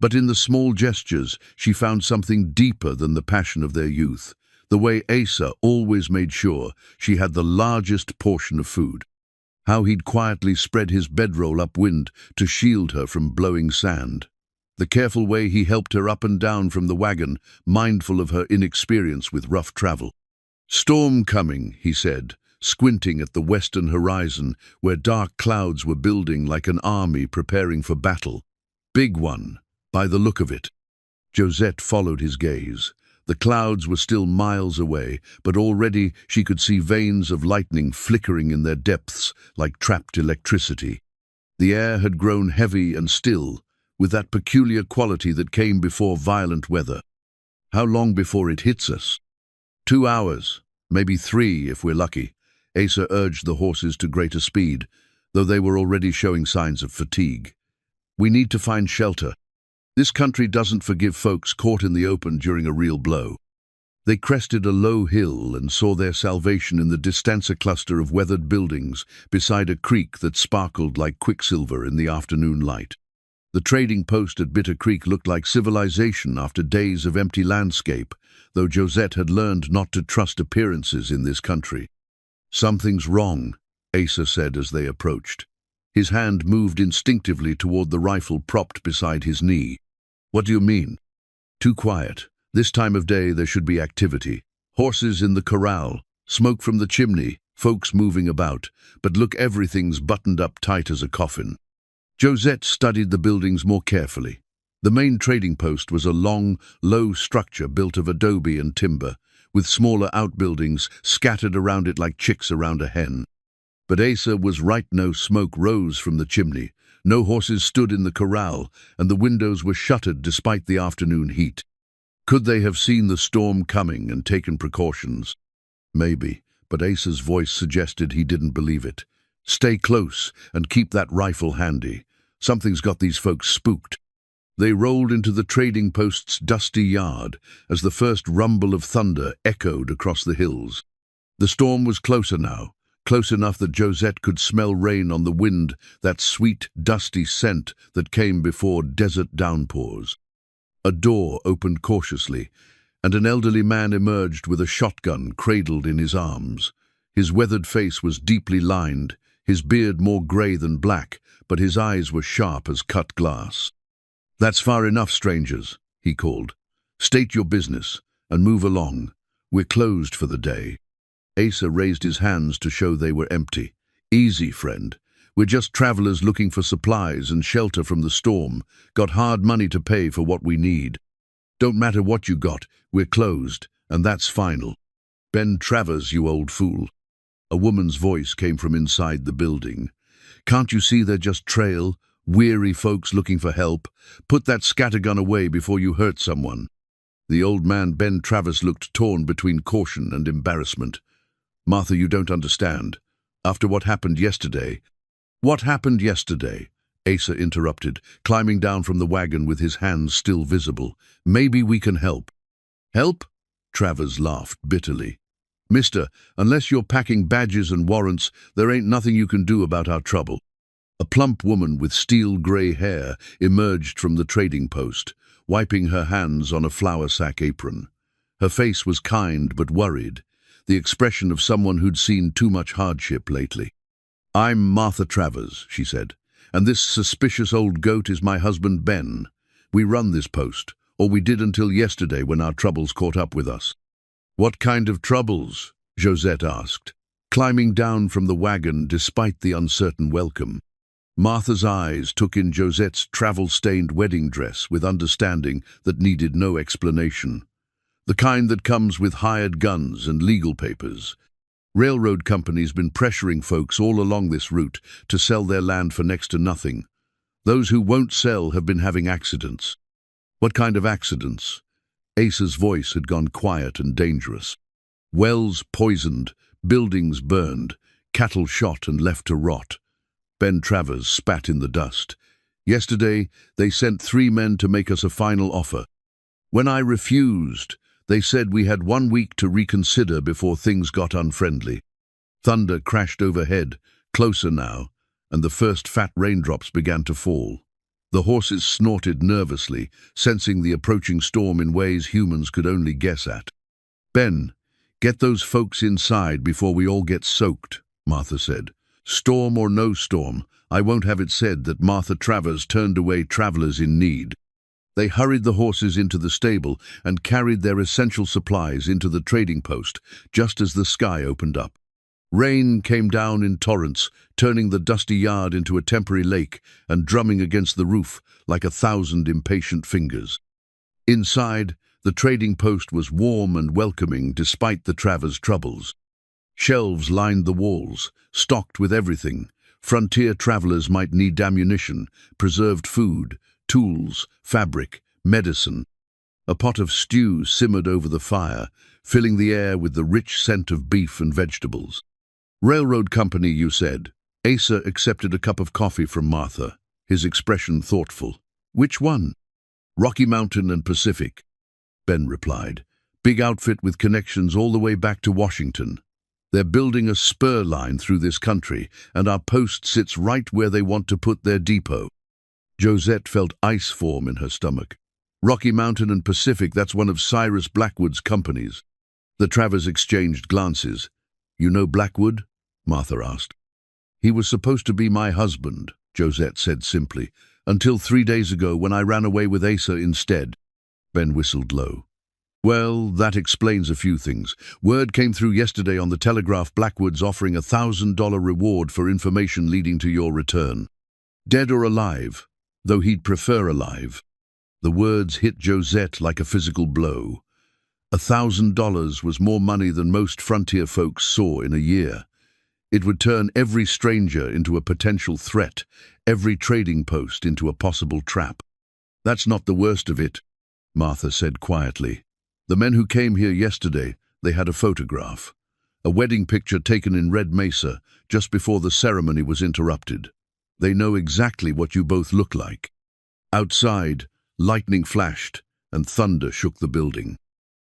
A: But in the small gestures, she found something deeper than the passion of their youth, the way Asa always made sure she had the largest portion of food. How he'd quietly spread his bedroll upwind to shield her from blowing sand. The careful way he helped her up and down from the wagon, mindful of her inexperience with rough travel. "Storm coming," he said, squinting at the western horizon where dark clouds were building like an army preparing for battle. "Big one, by the look of it." Josette followed his gaze. The clouds were still miles away, but already she could see veins of lightning flickering in their depths like trapped electricity. The air had grown heavy and still, with that peculiar quality that came before violent weather. "How long before it hits us?" 2 hours, maybe 3 if we're lucky. Asa urged the horses to greater speed, though they were already showing signs of fatigue. "We need to find shelter. This country doesn't forgive folks caught in the open during a real blow." They crested a low hill and saw their salvation in the distance, a cluster of weathered buildings beside a creek that sparkled like quicksilver in the afternoon light. The trading post at Bitter Creek looked like civilization after days of empty landscape, though Josette had learned not to trust appearances in this country. "Something's wrong," Asa said as they approached. His hand moved instinctively toward the rifle propped beside his knee. "What do you mean?" "Too quiet. This time of day there should be activity. Horses in the corral, smoke from the chimney, folks moving about, but look, everything's buttoned up tight as a coffin." Josette studied the buildings more carefully. The main trading post was a long, low structure built of adobe and timber, with smaller outbuildings scattered around it like chicks around a hen. But Asa was right, no smoke rose from the chimney, no horses stood in the corral, and the windows were shuttered despite the afternoon heat. Could they have seen the storm coming and taken precautions? Maybe, but Asa's voice suggested he didn't believe it. "Stay close and keep that rifle handy. Something's got these folks spooked." They rolled into the trading post's dusty yard as the first rumble of thunder echoed across the hills. The storm was closer now, close enough that Josette could smell rain on the wind, that sweet, dusty scent that came before desert downpours. A door opened cautiously, and an elderly man emerged with a shotgun cradled in his arms. His weathered face was deeply lined, his beard more gray than black, but his eyes were sharp as cut glass. "That's far enough, strangers," he called. "State your business and move along. We're closed for the day." Asa raised his hands to show they were empty. "Easy, friend. We're just travelers looking for supplies and shelter from the storm. Got hard money to pay for what we need. Don't matter what you got, we're closed, and that's final. Ben Travers, you old fool." A woman's voice came from inside the building. "Can't you see they're just trail, Weary folks looking for help. Put that scattergun away before you hurt someone." The old man, Ben Travers, looked torn between caution and embarrassment. "Martha, you don't understand. After what happened yesterday—" "What happened yesterday?" Asa interrupted, climbing down from the wagon with his hands still visible. "Maybe we can help." "Help?" Travers laughed bitterly. "Mister, unless you're packing badges and warrants, there ain't nothing you can do about our trouble." A plump woman with steel-gray hair emerged from the trading post, wiping her hands on a flour sack apron. Her face was kind but worried, the expression of someone who'd seen too much hardship lately. "I'm Martha Travers," she said, "and this suspicious old goat is my husband Ben. We run this post, or we did until yesterday when our troubles caught up with us." "What kind of troubles?" Josette asked, climbing down from the wagon despite the uncertain welcome. Martha's eyes took in Josette's travel-stained wedding dress with understanding that needed no explanation. The kind that comes with hired guns and legal papers. Railroad companies been pressuring folks all along this route to sell their land for next to nothing. Those who won't sell have been having accidents. "What kind of accidents?" Asa's voice had gone quiet and dangerous. "Wells poisoned, buildings burned, cattle shot and left to rot." Ben Travers spat in the dust. "Yesterday, they sent 3 men to make us a final offer. When I refused, they said we had 1 week to reconsider before things got unfriendly." Thunder crashed overhead, closer now, and the first fat raindrops began to fall. The horses snorted nervously, sensing the approaching storm in ways humans could only guess at. "Ben, get those folks inside before we all get soaked," Martha said. "Storm or no storm, I won't have it said that Martha Travers turned away travelers in need." They hurried the horses into the stable and carried their essential supplies into the trading post just as the sky opened up. Rain came down in torrents, turning the dusty yard into a temporary lake and drumming against the roof like 1,000 impatient fingers. Inside, the trading post was warm and welcoming despite the Travers' troubles. Shelves lined the walls, stocked with everything. Frontier travelers might need ammunition, preserved food, tools, fabric, medicine. A pot of stew simmered over the fire, filling the air with the rich scent of beef and vegetables. "Railroad company, you said." Asa accepted a cup of coffee from Martha, his expression thoughtful. "Which one?" "Rocky Mountain and Pacific," Ben replied. "Big outfit with connections all the way back to Washington. They're building a spur line through this country, and our post sits right where they want to put their depot." Josette felt ice form in her stomach. "Rocky Mountain and Pacific, that's one of Cyrus Blackwood's companies." The Travers exchanged glances. "You know Blackwood?" Martha asked. "He was supposed to be my husband," Josette said simply, "until 3 days ago when I ran away with Asa instead." Ben whistled low. "Well, that explains a few things. Word came through yesterday on the telegraph Blackwood's offering a $1,000 reward for information leading to your return. Dead or alive, though he'd prefer alive." The words hit Josette like a physical blow. $1,000 was more money than most frontier folks saw in a year. It would turn every stranger into a potential threat, every trading post into a possible trap. "That's not the worst of it," Martha said quietly. "The men who came here yesterday, they had a photograph. A wedding picture taken in Red Mesa just before the ceremony was interrupted. They know exactly what you both look like." Outside, lightning flashed and thunder shook the building.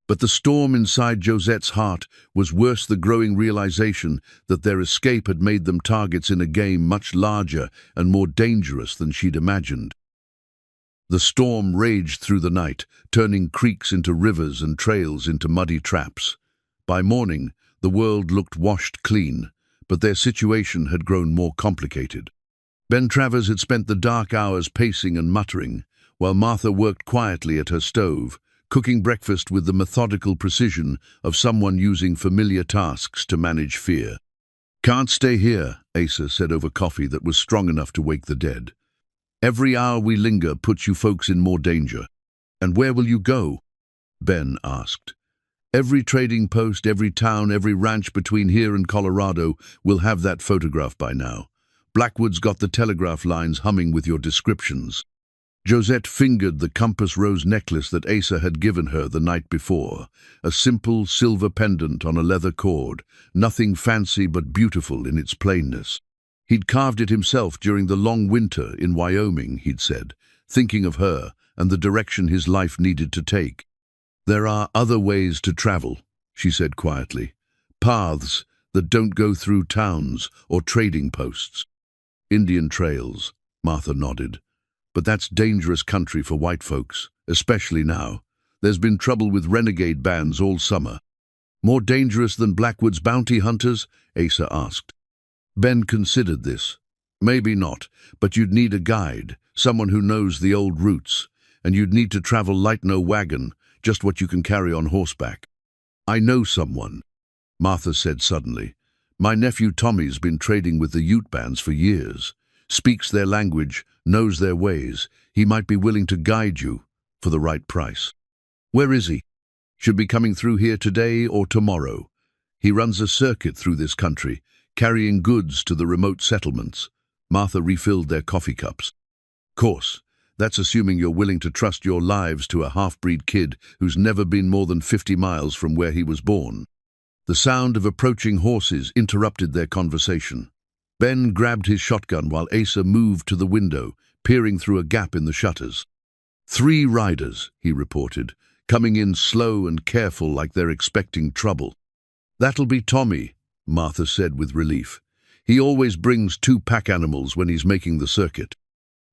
A: But the storm inside Josette's heart was worse, the growing realization that their escape had made them targets in a game much larger and more dangerous than she'd imagined. The storm raged through the night, turning creeks into rivers and trails into muddy traps. By morning, the world looked washed clean, but their situation had grown more complicated. Ben Travers had spent the dark hours pacing and muttering, while Martha worked quietly at her stove, cooking breakfast with the methodical precision of someone using familiar tasks to manage fear. "Can't stay here," Asa said over coffee that was strong enough to wake the dead. "Every hour we linger puts you folks in more danger." "And where will you go?" Ben asked. "Every trading post, every town, every ranch between here and Colorado will have that photograph by now. Blackwood's got the telegraph lines humming with your descriptions." Josette fingered the compass rose necklace that Asa had given her the night before, a simple silver pendant on a leather cord, nothing fancy but beautiful in its plainness. He'd carved it himself during the long winter in Wyoming, he'd said, thinking of her and the direction his life needed to take. "There are other ways to travel," she said quietly. "Paths that don't go through towns or trading posts." "Indian trails," Martha nodded. "But that's dangerous country for white folks, especially now. There's been trouble with renegade bands all summer." "More dangerous than Blackwood's bounty hunters?" Asa asked. Ben considered this. "Maybe not, but you'd need a guide, someone who knows the old routes, and you'd need to travel light, no wagon, just what you can carry on horseback." "I know someone," Martha said suddenly. "My nephew Tommy's been trading with the Ute bands for years. Speaks their language, knows their ways. He might be willing to guide you for the right price." "Where is he?" "Should be coming through here today or tomorrow. He runs a circuit through this country, carrying goods to the remote settlements." Martha refilled their coffee cups. "Course, that's assuming you're willing to trust your lives to a half-breed kid who's never been more than 50 miles from where he was born." The sound of approaching horses interrupted their conversation. Ben grabbed his shotgun while Asa moved to the window, peering through a gap in the shutters. "3 riders," he reported, "coming in slow and careful like they're expecting trouble." "That'll be Tommy," Martha said with relief. "He always brings 2 pack animals when he's making the circuit."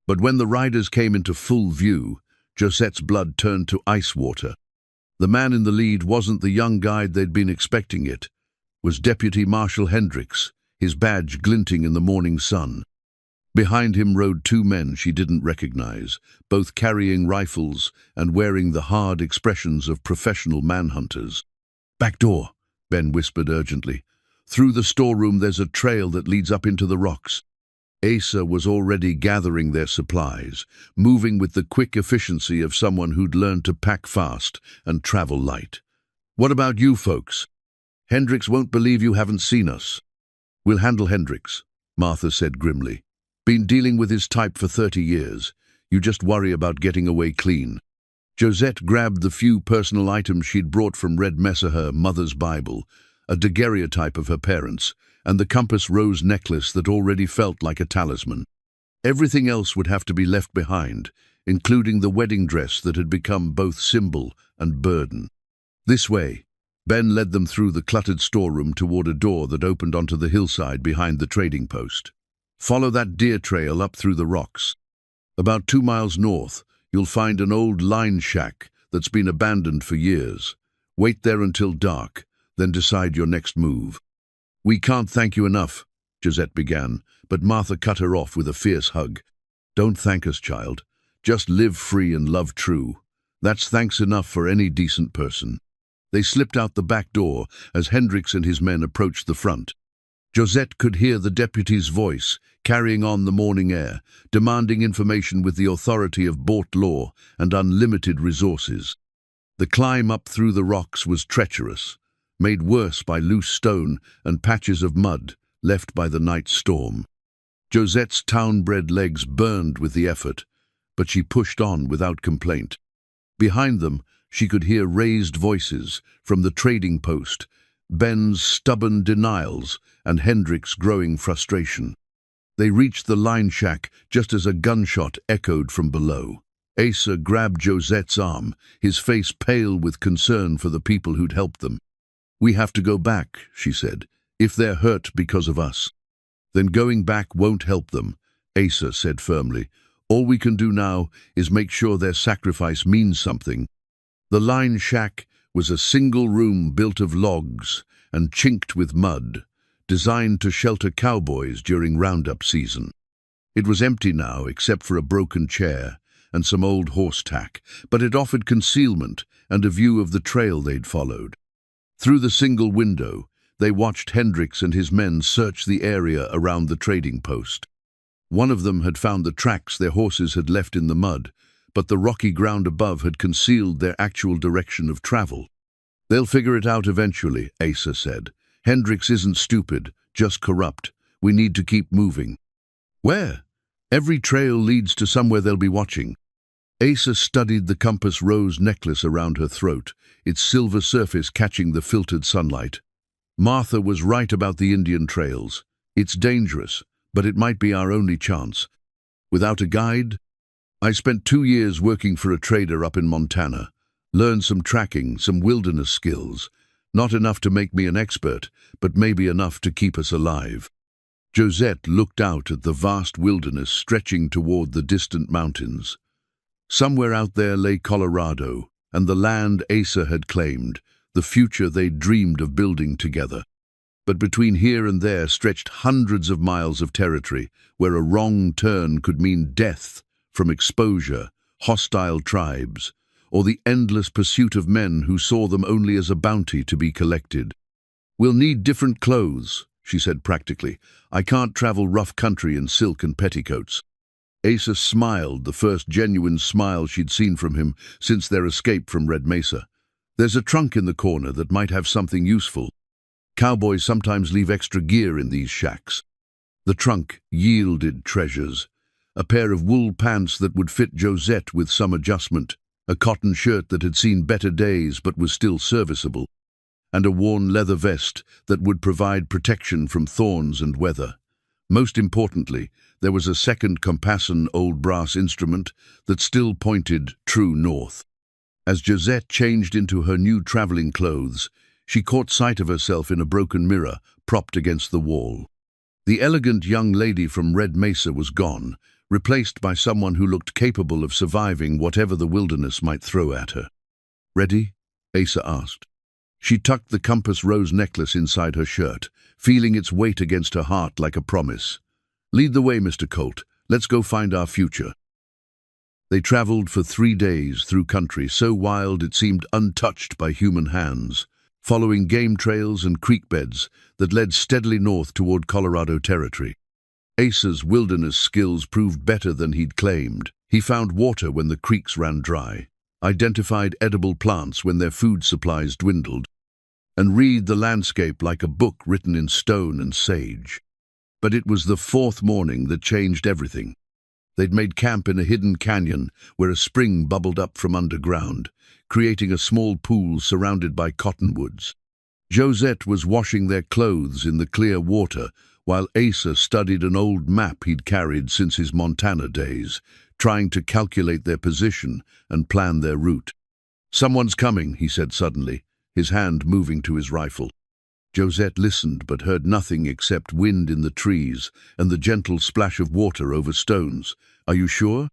A: But when the riders came into full view, Josette's blood turned to ice water. The man in the lead wasn't the young guide they'd been expecting. It was Deputy Marshal Hendricks, his badge glinting in the morning sun. Behind him rode 2 men she didn't recognize, both carrying rifles and wearing the hard expressions of professional manhunters. "Back door," Ben whispered urgently. "Through the storeroom there's a trail that leads up into the rocks." Asa was already gathering their supplies, moving with the quick efficiency of someone who'd learned to pack fast and travel light. "What about you folks? Hendricks won't believe you haven't seen us." "We'll handle Hendricks," Martha said grimly. "Been dealing with his type for 30 years. You just worry about getting away clean." Josette grabbed the few personal items she'd brought from Red Mesa, her mother's Bible, a daguerreotype of her parents, and the compass rose necklace that already felt like a talisman. Everything else would have to be left behind, including the wedding dress that had become both symbol and burden. "This way." Ben led them through the cluttered storeroom toward a door that opened onto the hillside behind the trading post. "Follow that deer trail up through the rocks. About 2 miles north, you'll find an old line shack that's been abandoned for years. Wait there until dark, then decide your next move." "We can't thank you enough," Josette began, but Martha cut her off with a fierce hug. "Don't thank us, child. Just live free and love true. That's thanks enough for any decent person." They slipped out the back door as Hendricks and his men approached the front. Josette could hear the deputy's voice, carrying on the morning air, demanding information with the authority of bought law and unlimited resources. The climb up through the rocks was treacherous, made worse by loose stone and patches of mud left by the night storm. Josette's town-bred legs burned with the effort, but she pushed on without complaint. Behind them, she could hear raised voices from the trading post, Ben's stubborn denials and Hendricks' growing frustration. They reached the line shack just as a gunshot echoed from below. Asa grabbed Josette's arm, his face pale with concern for the people who'd helped them. "We have to go back," she said, "if they're hurt because of us." "Then going back won't help them," Asa said firmly. "All we can do now is make sure their sacrifice means something." The line shack was a single room built of logs and chinked with mud, designed to shelter cowboys during roundup season. It was empty now except for a broken chair and some old horse tack, but it offered concealment and a view of the trail they'd followed. Through the single window, they watched Hendricks and his men search the area around the trading post. One of them had found the tracks their horses had left in the mud, but the rocky ground above had concealed their actual direction of travel. "They'll figure it out eventually," Asa said. "Hendricks isn't stupid, just corrupt. We need to keep moving." Where? Every trail leads to somewhere they'll be watching. Asa studied the compass rose necklace around her throat, its silver surface catching the filtered sunlight. Martha was right about the Indian trails. It's dangerous, but it might be our only chance. Without a guide? I spent 2 years working for a trader up in Montana. Learned some tracking, some wilderness skills. Not enough to make me an expert, but maybe enough to keep us alive. Josette looked out at the vast wilderness stretching toward the distant mountains. Somewhere out there lay Colorado, and the land Asa had claimed, the future they'd dreamed of building together. But between here and there stretched hundreds of miles of territory, where a wrong turn could mean death from exposure, hostile tribes, or the endless pursuit of men who saw them only as a bounty to be collected. "We'll need different clothes," she said practically. "I can't travel rough country in silk and petticoats." Asa smiled, the first genuine smile she'd seen from him since their escape from Red Mesa. "There's a trunk in the corner that might have something useful. Cowboys sometimes leave extra gear in these shacks." The trunk yielded treasures. A pair of wool pants that would fit Josette with some adjustment, a cotton shirt that had seen better days but was still serviceable, and a worn leather vest that would provide protection from thorns and weather. Most importantly, there was a second compasson old brass instrument that still pointed true north. As Josette changed into her new traveling clothes, she caught sight of herself in a broken mirror propped against the wall. The elegant young lady from Red Mesa was gone, replaced by someone who looked capable of surviving whatever the wilderness might throw at her. "Ready?" Asa asked. She tucked the compass rose necklace inside her shirt, feeling its weight against her heart like a promise. "Lead the way, Mr. Colt. Let's go find our future." They traveled for 3 days through country so wild it seemed untouched by human hands, following game trails and creek beds that led steadily north toward Colorado territory. Asa's wilderness skills proved better than he'd claimed. He found water when the creeks ran dry, identified edible plants when their food supplies dwindled, and read the landscape like a book written in stone and sage. But it was the 4th morning that changed everything. They'd made camp in a hidden canyon where a spring bubbled up from underground, creating a small pool surrounded by cottonwoods. Josette was washing their clothes in the clear water, while Asa studied an old map he'd carried since his Montana days, trying to calculate their position and plan their route. "Someone's coming," he said suddenly, his hand moving to his rifle. Josette listened but heard nothing except wind in the trees and the gentle splash of water over stones. "Are you sure?"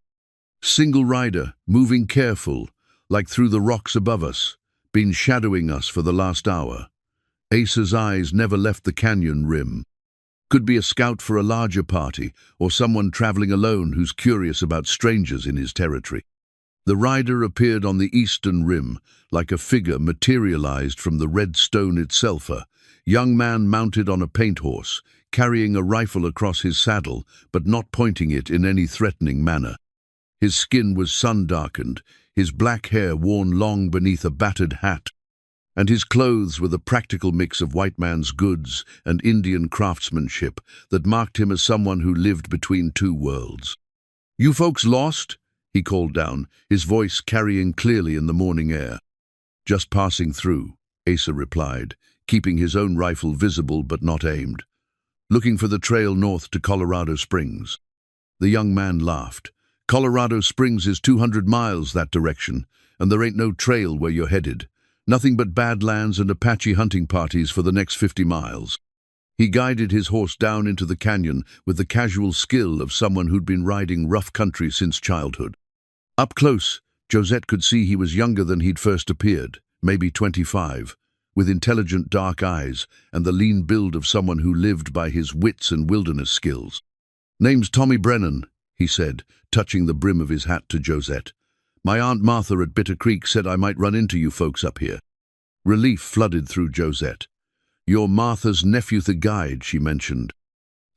A: "Single rider, moving careful, like through the rocks above us, been shadowing us for the last hour." Asa's eyes never left the canyon rim. Could be a scout for a larger party, or someone traveling alone who's curious about strangers in his territory. The rider appeared on the eastern rim, like a figure materialized from the red stone itself, a young man mounted on a paint horse, carrying a rifle across his saddle, but not pointing it in any threatening manner. His skin was sun-darkened, his black hair worn long beneath a battered hat, and his clothes were the practical mix of white man's goods and Indian craftsmanship that marked him as someone who lived between 2 worlds. "You folks lost?" he called down, his voice carrying clearly in the morning air. "Just passing through," Asa replied, keeping his own rifle visible but not aimed. "Looking for the trail north to Colorado Springs." The young man laughed. "Colorado Springs is 200 miles that direction, and there ain't no trail where you're headed. Nothing but badlands and Apache hunting parties for the next 50 miles. He guided his horse down into the canyon with the casual skill of someone who'd been riding rough country since childhood. Up close, Josette could see he was younger than he'd first appeared, maybe 25, with intelligent dark eyes and the lean build of someone who lived by his wits and wilderness skills. "Name's Tommy Brennan," he said, touching the brim of his hat to Josette. "My Aunt Martha at Bitter Creek said I might run into you folks up here." Relief flooded through Josette. "You're Martha's nephew the guide," she mentioned.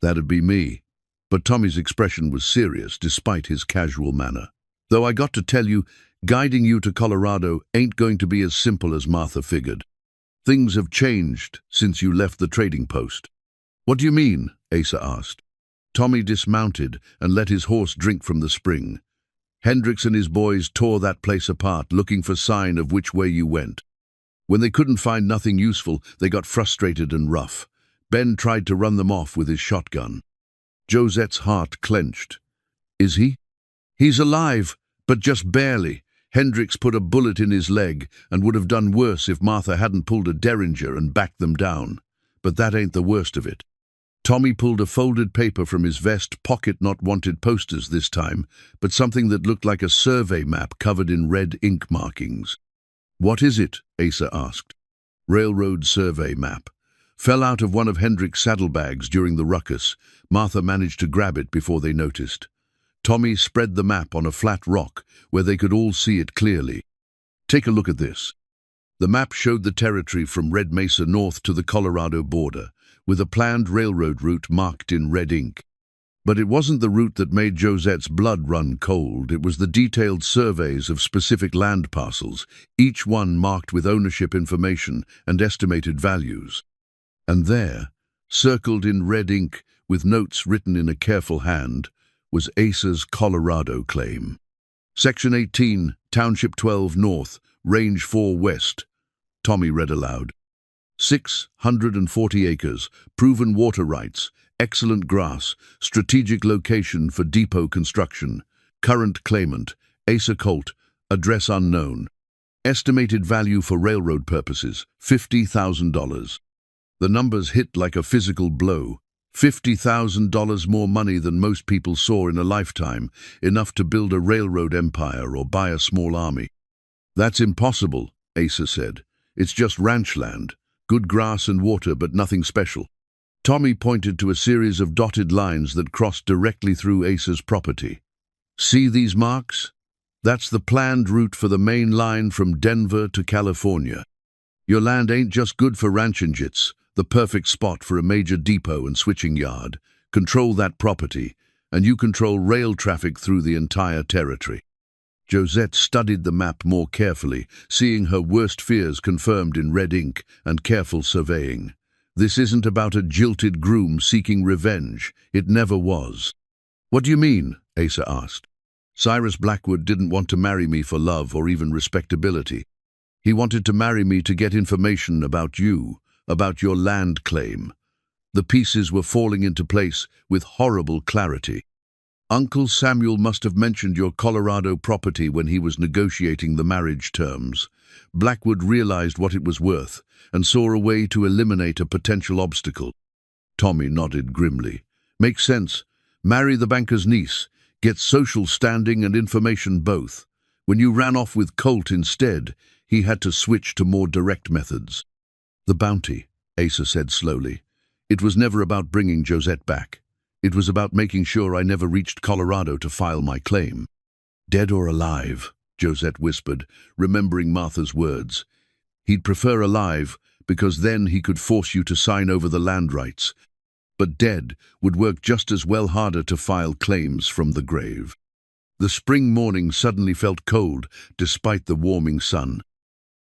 A: "That'd be me." But Tommy's expression was serious, despite his casual manner. "Though I got to tell you, guiding you to Colorado ain't going to be as simple as Martha figured. Things have changed since you left the trading post." "What do you mean?" Asa asked. Tommy dismounted and let his horse drink from the spring. Hendricks and his boys tore that place apart, looking for sign of which way you went. When they couldn't find nothing useful, they got frustrated and rough. Ben tried to run them off with his shotgun. Josette's heart clenched. Is he? He's alive, but just barely. Hendricks put a bullet in his leg and would have done worse if Martha hadn't pulled a derringer and backed them down. But that ain't the worst of it. Tommy pulled a folded paper from his vest pocket, not wanted posters this time, but something that looked like a survey map covered in red ink markings. What is it? Asa asked. Railroad survey map. Fell out of one of Hendricks' saddlebags during the ruckus. Martha managed to grab it before they noticed. Tommy spread the map on a flat rock where they could all see it clearly. Take a look at this. The map showed the territory from Red Mesa north to the Colorado border, with a planned railroad route marked in red ink. But it wasn't the route that made Josette's blood run cold. It was the detailed surveys of specific land parcels, each one marked with ownership information and estimated values. And there, circled in red ink with notes written in a careful hand, was Asa's Colorado claim. Section 18, Township 12 North, Range 4 West. Tommy read aloud. 640 acres, proven water rights, excellent grass, strategic location for depot construction. Current claimant, Asa Colt, address unknown. Estimated value for railroad purposes, $50,000. The numbers hit like a physical blow. $50,000 more money than most people saw in a lifetime, enough to build a railroad empire or buy a small army. That's impossible, Asa said. It's just ranch land, good grass and water, but nothing special. Tommy pointed to a series of dotted lines that crossed directly through Asa's property. See these marks? That's the planned route for the main line from Denver to California. Your land ain't just good for ranchingits, the perfect spot for a major depot and switching yard. Control that property, and you control rail traffic through the entire territory. Josette studied the map more carefully, seeing her worst fears confirmed in red ink and careful surveying. This isn't about a jilted groom seeking revenge. It never was. What do you mean? Asa asked. Cyrus Blackwood didn't want to marry me for love or even respectability. He wanted to marry me to get information about you, about your land claim. The pieces were falling into place with horrible clarity. Uncle Samuel must have mentioned your Colorado property when he was negotiating the marriage terms. Blackwood realized what it was worth and saw a way to eliminate a potential obstacle. Tommy nodded grimly. Makes sense. Marry the banker's niece. Get social standing and information both. When you ran off with Colt instead, he had to switch to more direct methods. The bounty, Asa said slowly. It was never about bringing Josette back. It was about making sure I never reached Colorado to file my claim. Dead or alive, Josette whispered, remembering Martha's words. He'd prefer alive, because then he could force you to sign over the land rights. But dead would work just as well, harder to file claims from the grave. The spring morning suddenly felt cold, despite the warming sun.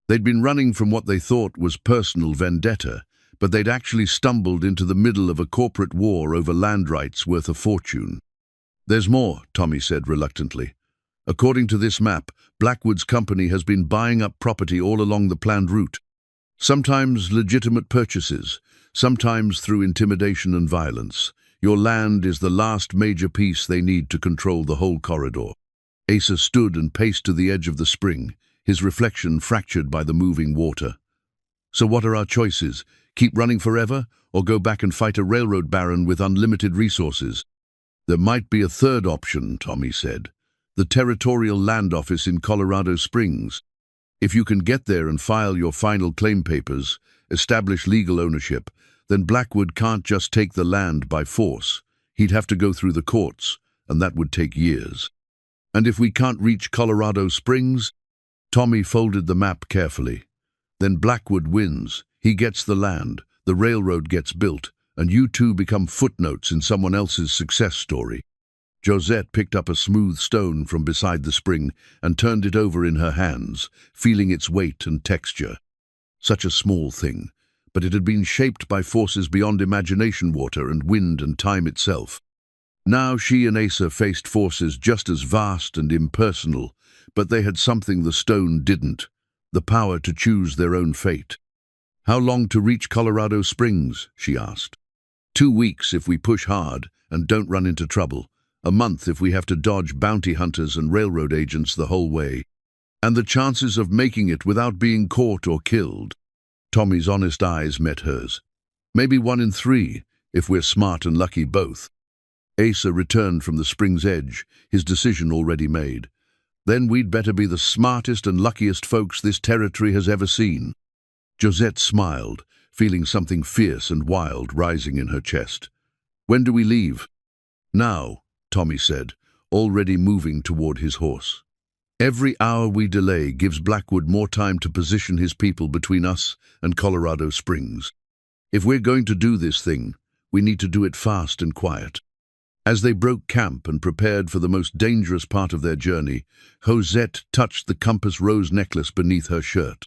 A: They'd been running from what they thought was personal vendetta, but they'd actually stumbled into the middle of a corporate war over land rights worth a fortune. There's more, Tommy said reluctantly. According to this map, Blackwood's company has been buying up property all along the planned route. Sometimes legitimate purchases, sometimes through intimidation and violence. Your land is the last major piece they need to control the whole corridor. Asa stood and paced to the edge of the spring, his reflection fractured by the moving water. So what are our choices? Keep running forever, or go back and fight a railroad baron with unlimited resources? There might be a third option, Tommy said. The Territorial Land Office in Colorado Springs. If you can get there and file your final claim papers, establish legal ownership, then Blackwood can't just take the land by force. He'd have to go through the courts, and that would take years. And if we can't reach Colorado Springs? Tommy folded the map carefully. Then Blackwood wins. He gets the land, the railroad gets built, and you two become footnotes in someone else's success story. Josette picked up a smooth stone from beside the spring and turned it over in her hands, feeling its weight and texture. Such a small thing, but it had been shaped by forces beyond imagination, water and wind and time itself. Now she and Asa faced forces just as vast and impersonal, but they had something the stone didn't, the power to choose their own fate. "How long to reach Colorado Springs?" she asked. "2 weeks if we push hard and don't run into trouble. A month if we have to dodge bounty hunters and railroad agents the whole way. And the chances of making it without being caught or killed." Tommy's honest eyes met hers. "Maybe 1 in 3, if we're smart and lucky both." Asa returned from the spring's edge, his decision already made. "Then we'd better be the smartest and luckiest folks this territory has ever seen." Josette smiled, feeling something fierce and wild rising in her chest. "When do we leave?" "Now," Tommy said, already moving toward his horse. "Every hour we delay gives Blackwood more time to position his people between us and Colorado Springs. If we're going to do this thing, we need to do it fast and quiet." As they broke camp and prepared for the most dangerous part of their journey, Josette touched the compass rose necklace beneath her shirt.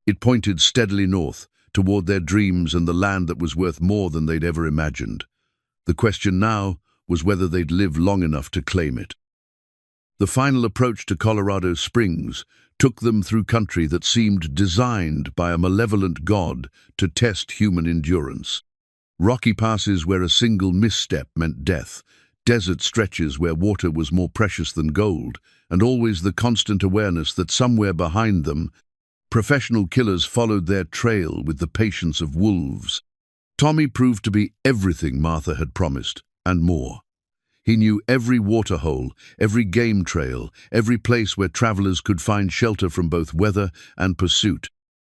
A: It pointed steadily north, toward their dreams and the land that was worth more than they'd ever imagined. The question now was whether they'd live long enough to claim it. The final approach to Colorado Springs took them through country that seemed designed by a malevolent god to test human endurance. Rocky passes where a single misstep meant death, desert stretches where water was more precious than gold, and always the constant awareness that somewhere behind them, professional killers followed their trail with the patience of wolves. Tommy proved to be everything Martha had promised, and more. He knew every waterhole, every game trail, every place where travelers could find shelter from both weather and pursuit.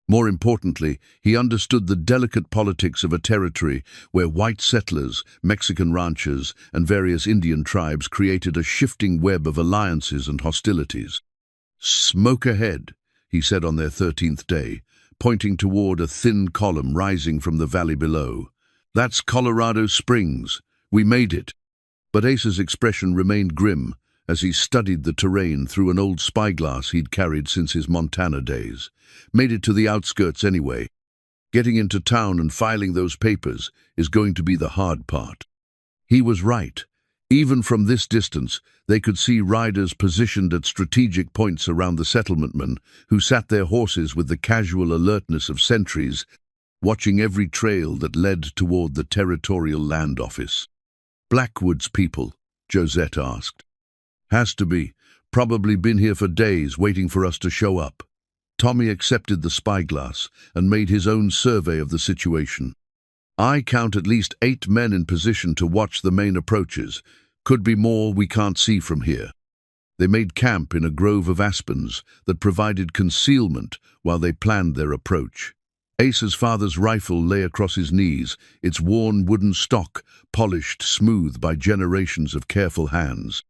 A: More importantly, he understood the delicate politics of a territory where white settlers, Mexican ranchers, and various Indian tribes created a shifting web of alliances and hostilities. "Smoke ahead," he said on their 13th day, pointing toward a thin column rising from the valley below. "That's Colorado Springs. We made it." But Asa's expression remained grim as he studied the terrain through an old spyglass he'd carried since his Montana days. "Made it to the outskirts anyway. Getting into town and filing those papers is going to be the hard part." He was right. Even from this distance, they could see riders positioned at strategic points around the settlementmen, who sat their horses with the casual alertness of sentries, watching every trail that led toward the territorial land office. "Blackwood's people?" Josette asked. "Has to be. Probably been here for days, waiting for us to show up." Tommy accepted the spyglass and made his own survey of the situation. "I count at least 8 men in position to watch the main approaches. Could be more we can't see from here." They made camp in a grove of aspens that provided concealment while they planned their approach. Asa's father's rifle lay across his knees, its worn wooden stock polished smooth by generations of careful hands.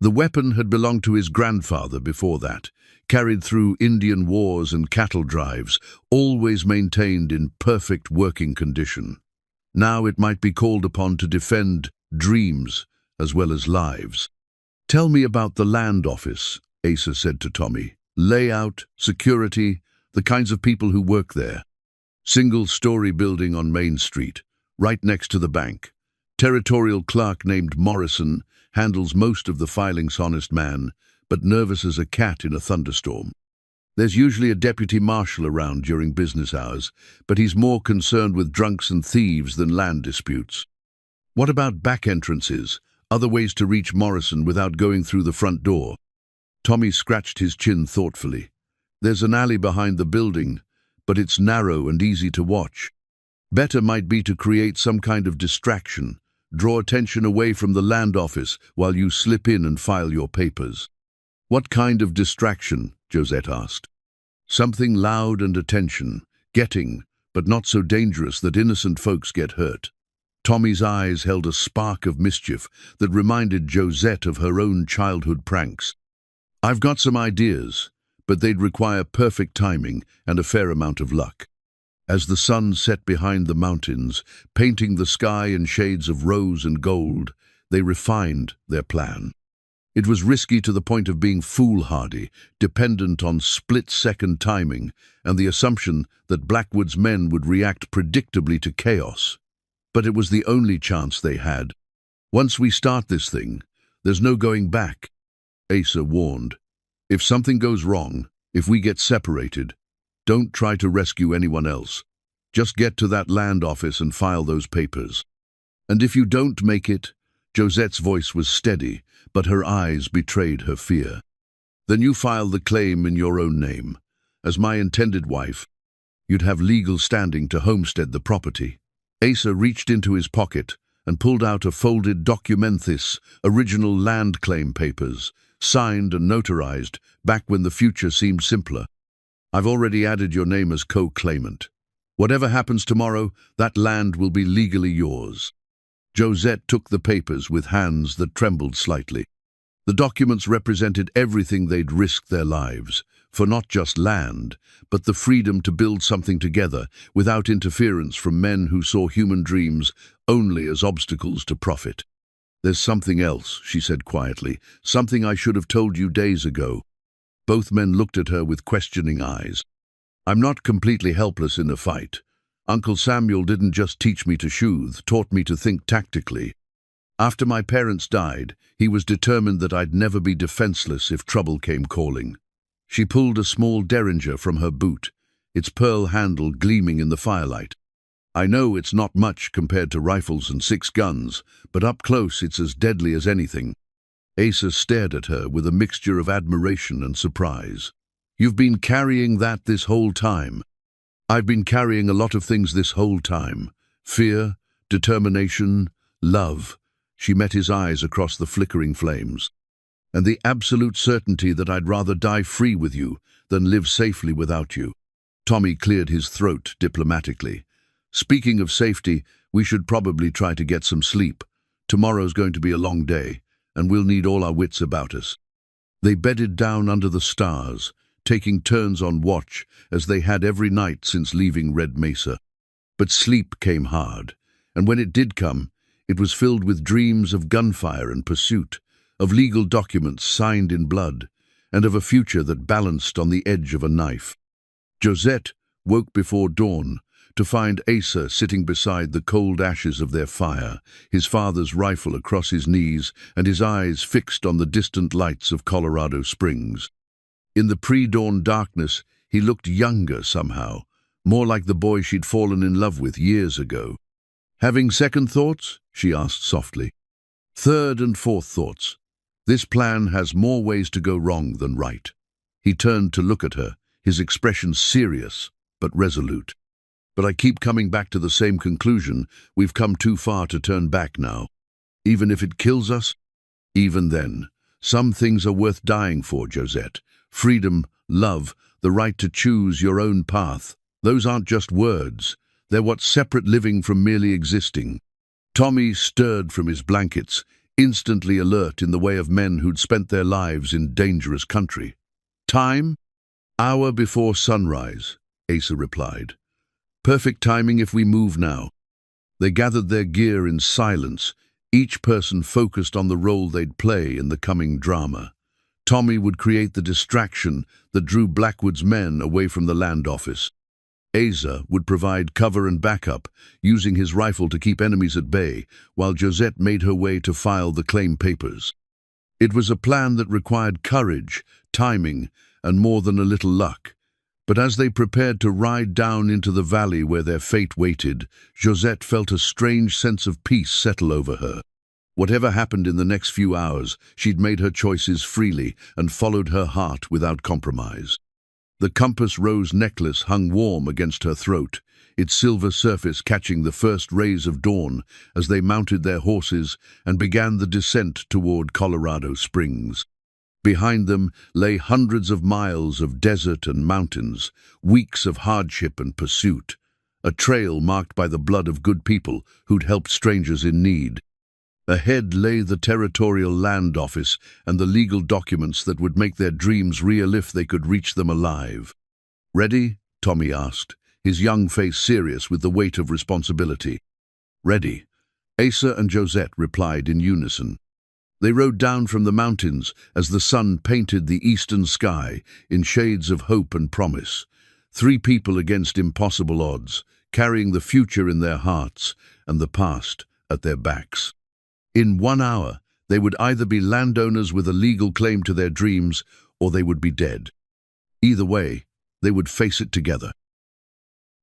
A: The weapon had belonged to his grandfather before that, carried through Indian wars and cattle drives, always maintained in perfect working condition. Now it might be called upon to defend dreams as well as lives. "Tell me about the land office," Asa said to Tommy. "Layout, security, the kinds of people who work there." "Single-story building on Main Street, right next to the bank. Territorial clerk named Morrison handles most of the filings, honest man, but nervous as a cat in a thunderstorm. There's usually a deputy marshal around during business hours, but he's more concerned with drunks and thieves than land disputes." "What about back entrances, other ways to reach Morrison without going through the front door?" Tommy scratched his chin thoughtfully. "There's an alley behind the building, but it's narrow and easy to watch. Better might be to create some kind of distraction, draw attention away from the land office while you slip in and file your papers." "What kind of distraction?" Josette asked. "Something loud and attention-getting, but not so dangerous that innocent folks get hurt." Tommy's eyes held a spark of mischief that reminded Josette of her own childhood pranks. "I've got some ideas, but they'd require perfect timing and a fair amount of luck." As the sun set behind the mountains, painting the sky in shades of rose and gold, they refined their plan. It was risky to the point of being foolhardy, dependent on split-second timing and the assumption that Blackwood's men would react predictably to chaos. But it was the only chance they had. Once we start this thing, there's no going back, Asa warned. If something goes wrong, if we get separated, don't try to rescue anyone else. Just get to that land office and file those papers. And if you don't make it, Josette's voice was steady, but her eyes betrayed her fear. Then you file the claim in your own name. As my intended wife, you'd have legal standing to homestead the property. Asa reached into his pocket and pulled out a folded documentis, original land claim papers, signed and notarized back when the future seemed simpler. I've already added your name as co-claimant. Whatever happens tomorrow, that land will be legally yours. Josette took the papers with hands that trembled slightly. The documents represented everything they'd risked their lives, for not just land, but the freedom to build something together without interference from men who saw human dreams only as obstacles to profit. There's something else, she said quietly, something I should have told you days ago. Both men looked at her with questioning eyes. I'm not completely helpless in a fight. Uncle Samuel didn't just teach me to soothe, taught me to think tactically. After my parents died, he was determined that I'd never be defenseless if trouble came calling. She pulled a small derringer from her boot, its pearl handle gleaming in the firelight. I know it's not much compared to rifles and 6 guns, but up close it's as deadly as anything. Asa stared at her with a mixture of admiration and surprise. You've been carrying that this whole time. I've been carrying a lot of things this whole time. Fear, determination, love. She met his eyes across the flickering flames. And the absolute certainty that I'd rather die free with you than live safely without you. Tommy cleared his throat diplomatically. Speaking of safety, we should probably try to get some sleep. Tomorrow's going to be a long day, and we'll need all our wits about us. They bedded down under the stars, taking turns on watch as they had every night since leaving Red Mesa. But sleep came hard, and when it did come, it was filled with dreams of gunfire and pursuit, of legal documents signed in blood, and of a future that balanced on the edge of a knife. Josette woke before dawn to find Asa sitting beside the cold ashes of their fire, his father's rifle across his knees and his eyes fixed on the distant lights of Colorado Springs. In the pre-dawn darkness, he looked younger somehow, more like the boy she'd fallen in love with years ago. Having second thoughts? She asked softly. Third and fourth thoughts. This plan has more ways to go wrong than right. He turned to look at her, his expression serious but resolute. But I keep coming back to the same conclusion. We've come too far to turn back now. Even if it kills us? Even then, some things are worth dying for, Josette. Freedom, love, the right to choose your own path. Those aren't just words. They're what's separate living from merely existing. Tommy stirred from his blankets, instantly alert in the way of men who'd spent their lives in dangerous country. Time? Hour before sunrise, Asa replied. Perfect timing if we move now. They gathered their gear in silence, each person focused on the role they'd play in the coming drama. Tommy would create the distraction that drew Blackwood's men away from the land office. Asa would provide cover and backup, using his rifle to keep enemies at bay, while Josette made her way to file the claim papers. It was a plan that required courage, timing, and more than a little luck. But as they prepared to ride down into the valley where their fate waited, Josette felt a strange sense of peace settle over her. Whatever happened in the next few hours, she'd made her choices freely and followed her heart without compromise. The compass rose necklace hung warm against her throat, its silver surface catching the first rays of dawn as they mounted their horses and began the descent toward Colorado Springs. Behind them lay hundreds of miles of desert and mountains, weeks of hardship and pursuit, a trail marked by the blood of good people who'd helped strangers in need. Ahead lay the territorial land office and the legal documents that would make their dreams real if they could reach them alive. Ready? Tommy asked, his young face serious with the weight of responsibility. Ready. Asa and Josette replied in unison. They rode down from the mountains as the sun painted the eastern sky in shades of hope and promise. 3 people against impossible odds, carrying the future in their hearts and the past at their backs. In 1 hour, they would either be landowners with a legal claim to their dreams, or they would be dead. Either way, they would face it together.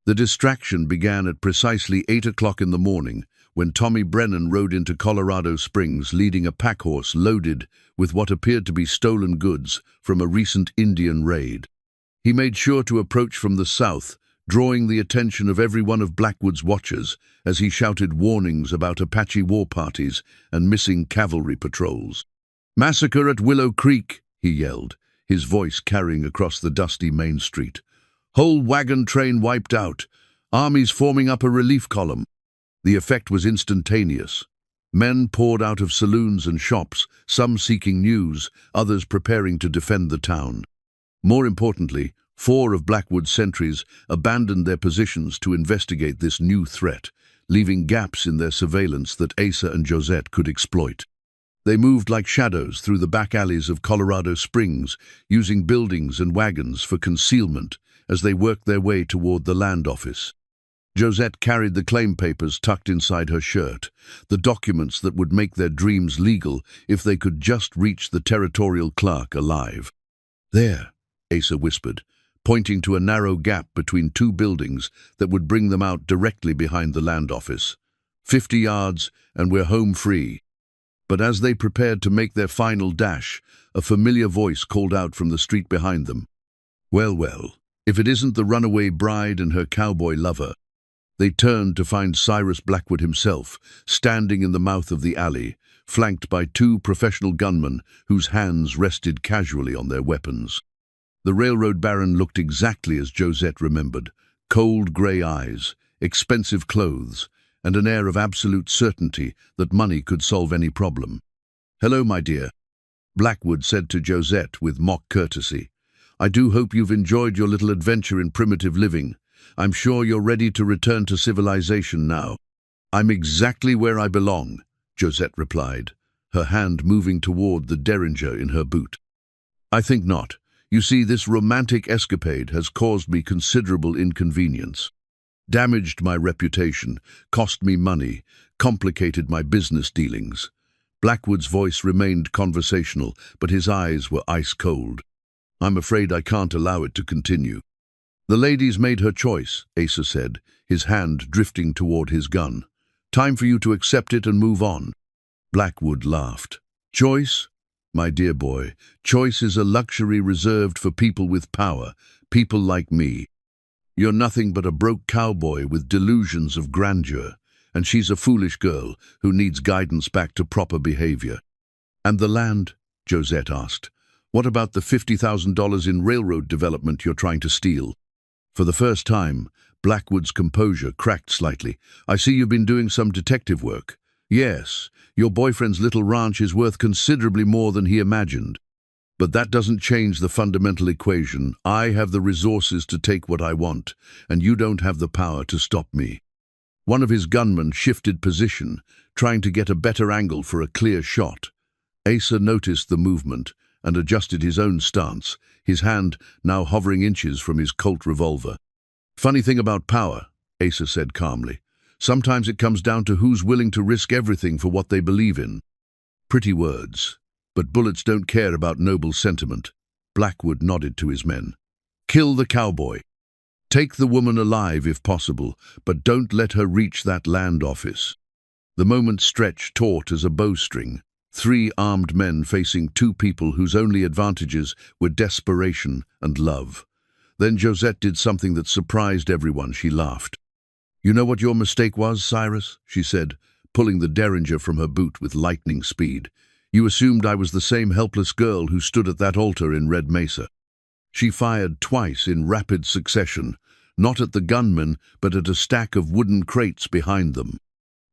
A: The distraction began at precisely 8 o'clock in the morning, when Tommy Brennan rode into Colorado Springs leading a packhorse loaded with what appeared to be stolen goods from a recent Indian raid. He made sure to approach from the south, drawing the attention of every one of Blackwood's watchers as he shouted warnings about Apache war parties and missing cavalry patrols. "Massacre at Willow Creek," he yelled, his voice carrying across the dusty main street. "Whole wagon train wiped out. Armies forming up a relief column." The effect was instantaneous. Men poured out of saloons and shops, some seeking news, others preparing to defend the town. More importantly, 4 of Blackwood's sentries abandoned their positions to investigate this new threat, leaving gaps in their surveillance that Asa and Josette could exploit. They moved like shadows through the back alleys of Colorado Springs, using buildings and wagons for concealment as they worked their way toward the land office. Josette carried the claim papers tucked inside her shirt, the documents that would make their dreams legal if they could just reach the territorial clerk alive. "There," Asa whispered, pointing to a narrow gap between 2 buildings that would bring them out directly behind the land office. 50 yards, and we're home free." But as they prepared to make their final dash, a familiar voice called out from the street behind them. "Well, well, if it isn't the runaway bride and her cowboy lover." They turned to find Cyrus Blackwood himself, standing in the mouth of the alley, flanked by 2 professional gunmen whose hands rested casually on their weapons. The railroad baron looked exactly as Josette remembered: cold grey eyes, expensive clothes, and an air of absolute certainty that money could solve any problem. "Hello, my dear," Blackwood said to Josette with mock courtesy. "I do hope you've enjoyed your little adventure in primitive living. I'm sure you're ready to return to civilization now." "I'm exactly where I belong," Josette replied, her hand moving toward the derringer in her boot. "I think not. You see, this romantic escapade has caused me considerable inconvenience. Damaged my reputation, cost me money, complicated my business dealings." Blackwood's voice remained conversational, but his eyes were ice cold. "I'm afraid I can't allow it to continue." "The lady's made her choice," Asa said, his hand drifting toward his gun. "Time for you to accept it and move on." Blackwood laughed. "Choice? My dear boy, choice is a luxury reserved for people with power, people like me. You're nothing but a broke cowboy with delusions of grandeur, and she's a foolish girl who needs guidance back to proper behavior." "And the land?" Josette asked. "What about the $50,000 in railroad development you're trying to steal?" For the first time, Blackwood's composure cracked slightly. "I see you've been doing some detective work." "Yes, your boyfriend's little ranch is worth considerably more than he imagined. But that doesn't change the fundamental equation. I have the resources to take what I want, and you don't have the power to stop me." One of his gunmen shifted position, trying to get a better angle for a clear shot. Asa noticed the movement and adjusted his own stance, his hand now hovering inches from his Colt revolver. "Funny thing about power," Asa said calmly. "Sometimes it comes down to who's willing to risk everything for what they believe in." Pretty words, but bullets don't care about noble sentiment. Blackwood nodded to his men. "Kill the cowboy. Take the woman alive if possible, but don't let her reach that land office." The moment stretched taut as a bowstring. 3 armed men facing 2 people whose only advantages were desperation and love. Then Josette did something that surprised everyone. She laughed. "You know what your mistake was, Cyrus?" she said, pulling the derringer from her boot with lightning speed. "You assumed I was the same helpless girl who stood at that altar in Red Mesa." She fired twice in rapid succession, not at the gunmen, but at a stack of wooden crates behind them.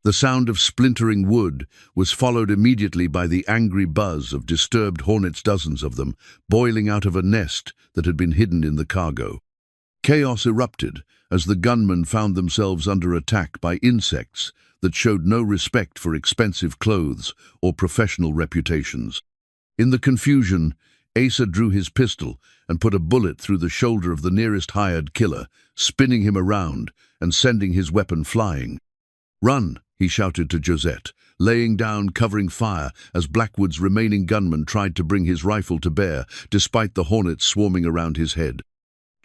A: The sound of splintering wood was followed immediately by the angry buzz of disturbed hornets, dozens of them, boiling out of a nest that had been hidden in the cargo. Chaos erupted as the gunmen found themselves under attack by insects that showed no respect for expensive clothes or professional reputations. In the confusion, Asa drew his pistol and put a bullet through the shoulder of the nearest hired killer, spinning him around and sending his weapon flying. "Run!" he shouted to Josette, laying down, covering fire as Blackwood's remaining gunman tried to bring his rifle to bear, despite the hornets swarming around his head.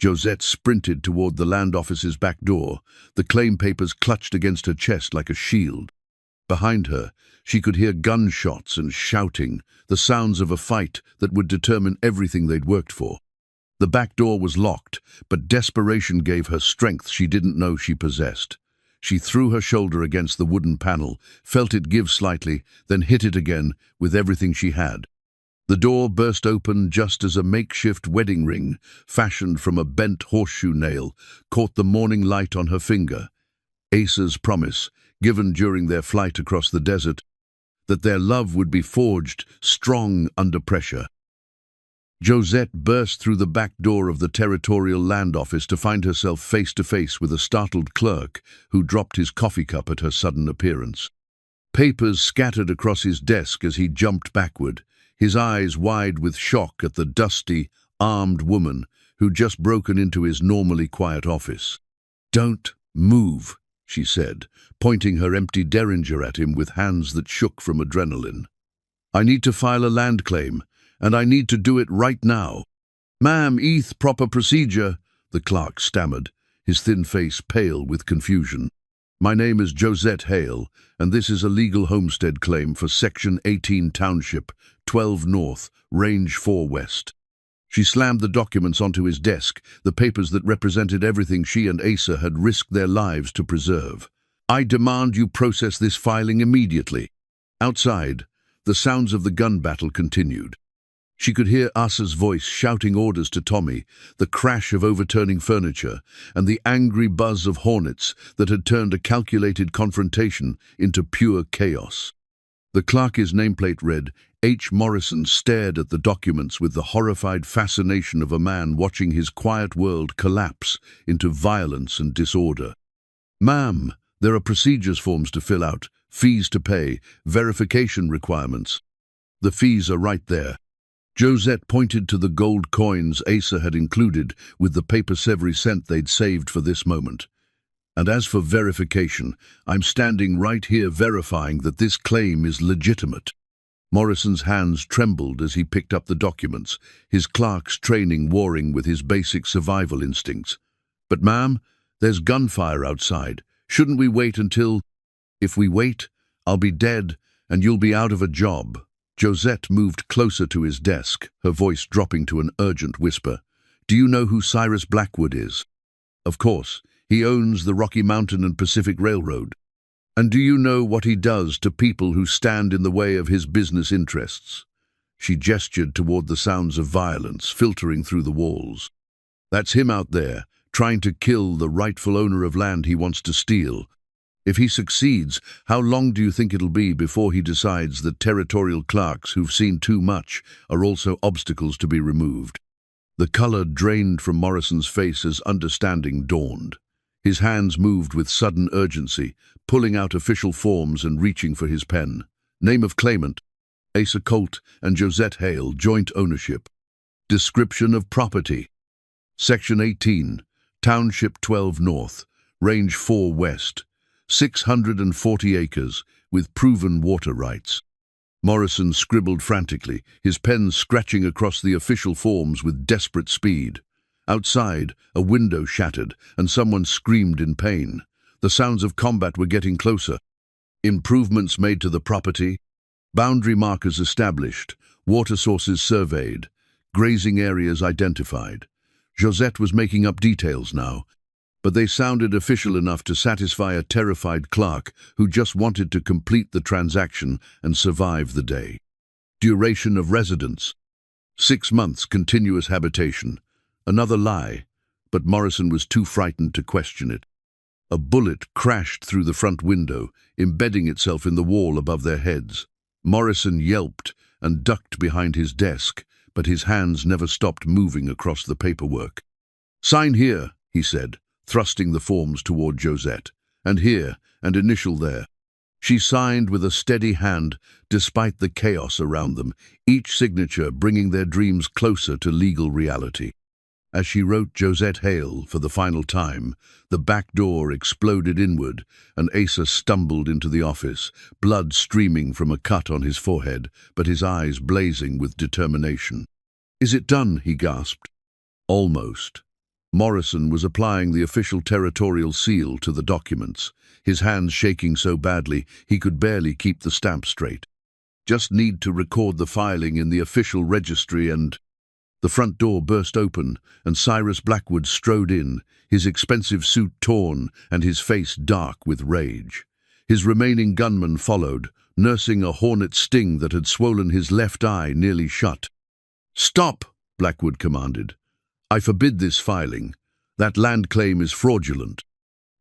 A: Josette sprinted toward the land office's back door, the claim papers clutched against her chest like a shield. Behind her, she could hear gunshots and shouting, the sounds of a fight that would determine everything they'd worked for. The back door was locked, but desperation gave her strength she didn't know she possessed. She threw her shoulder against the wooden panel, felt it give slightly, then hit it again with everything she had. The door burst open just as a makeshift wedding ring, fashioned from a bent horseshoe nail, caught the morning light on her finger. Asa's promise, given during their flight across the desert, that their love would be forged strong under pressure. Josette burst through the back door of the territorial land office to find herself face to face with a startled clerk who dropped his coffee cup at her sudden appearance. Papers scattered across his desk as he jumped backward, his eyes wide with shock at the dusty, armed woman who'd just broken into his normally quiet office. "Don't move," she said, pointing her empty derringer at him with hands that shook from adrenaline. "I need to file a land claim, and I need to do it right now." "Ma'am, proper procedure," the clerk stammered, his thin face pale with confusion. "My name is Josette Hale, and this is a legal homestead claim for Section 18 Township, 12 North, Range 4 West." She slammed the documents onto his desk, the papers that represented everything she and Asa had risked their lives to preserve. "I demand you process this filing immediately." Outside, the sounds of the gun battle continued. She could hear Asa's voice shouting orders to Tommy, the crash of overturning furniture, and the angry buzz of hornets that had turned a calculated confrontation into pure chaos. The clerk's nameplate read, H. Morrison stared at the documents with the horrified fascination of a man watching his quiet world collapse into violence and disorder. "Ma'am, there are procedures forms to fill out, fees to pay, verification requirements." "The fees are right there." Josette pointed to the gold coins Asa had included with the papers every cent they'd saved for this moment. "And as for verification, I'm standing right here verifying that this claim is legitimate." Morrison's hands trembled as he picked up the documents, his clerk's training warring with his basic survival instincts. "But ma'am, there's gunfire outside. Shouldn't we wait until—" "If we wait, I'll be dead and you'll be out of a job." Josette moved closer to his desk, her voice dropping to an urgent whisper. "Do you know who Cyrus Blackwood is?" "Of course. He owns the Rocky Mountain and Pacific Railroad." "And do you know what he does to people who stand in the way of his business interests?" She gestured toward the sounds of violence filtering through the walls. "That's him out there, trying to kill the rightful owner of land he wants to steal. If he succeeds, how long do you think it'll be before he decides that territorial clerks who've seen too much are also obstacles to be removed?" The color drained from Morrison's face as understanding dawned. His hands moved with sudden urgency, pulling out official forms and reaching for his pen. Name of claimant, Asa Colt and Josette Hale, joint ownership. Description of property. Section 18, Township 12 North, Range 4 West, 640 acres, with proven water rights. Morrison scribbled frantically, his pen scratching across the official forms with desperate speed. Outside, a window shattered, and someone screamed in pain. The sounds of combat were getting closer. Improvements made to the property, boundary markers established, water sources surveyed, grazing areas identified. Josette was making up details now, but they sounded official enough to satisfy a terrified clerk who just wanted to complete the transaction and survive the day. Duration of residence. 6 months continuous habitation. Another lie, but Morrison was too frightened to question it. A bullet crashed through the front window, embedding itself in the wall above their heads. Morrison yelped and ducked behind his desk, but his hands never stopped moving across the paperwork. "Sign here," he said, thrusting the forms toward Josette. "And here, and initial there." She signed with a steady hand, despite the chaos around them, each signature bringing their dreams closer to legal reality. As she wrote Josette Hale for the final time, the back door exploded inward, and Asa stumbled into the office, blood streaming from a cut on his forehead, but his eyes blazing with determination. "Is it done?" he gasped. Almost. Morrison was applying the official territorial seal to the documents, his hands shaking so badly he could barely keep the stamp straight. "Just need to record the filing in the official registry and—" The front door burst open, and Cyrus Blackwood strode in, his expensive suit torn and his face dark with rage. His remaining gunman followed, nursing a hornet sting that had swollen his left eye nearly shut. "Stop!" Blackwood commanded. "I forbid this filing. That land claim is fraudulent."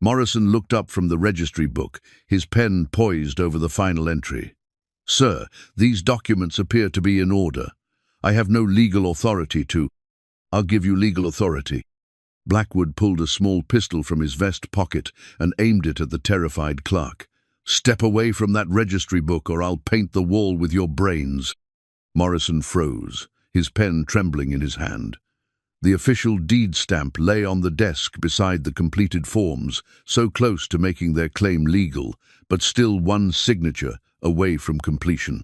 A: Morrison looked up from the registry book, his pen poised over the final entry. "Sir, these documents appear to be in order. I have no legal authority to—" "I'll give you legal authority." Blackwood pulled a small pistol from his vest pocket and aimed it at the terrified clerk. "Step away from that registry book or I'll paint the wall with your brains." Morrison froze, his pen trembling in his hand. The official deed stamp lay on the desk beside the completed forms, so close to making their claim legal, but still one signature away from completion.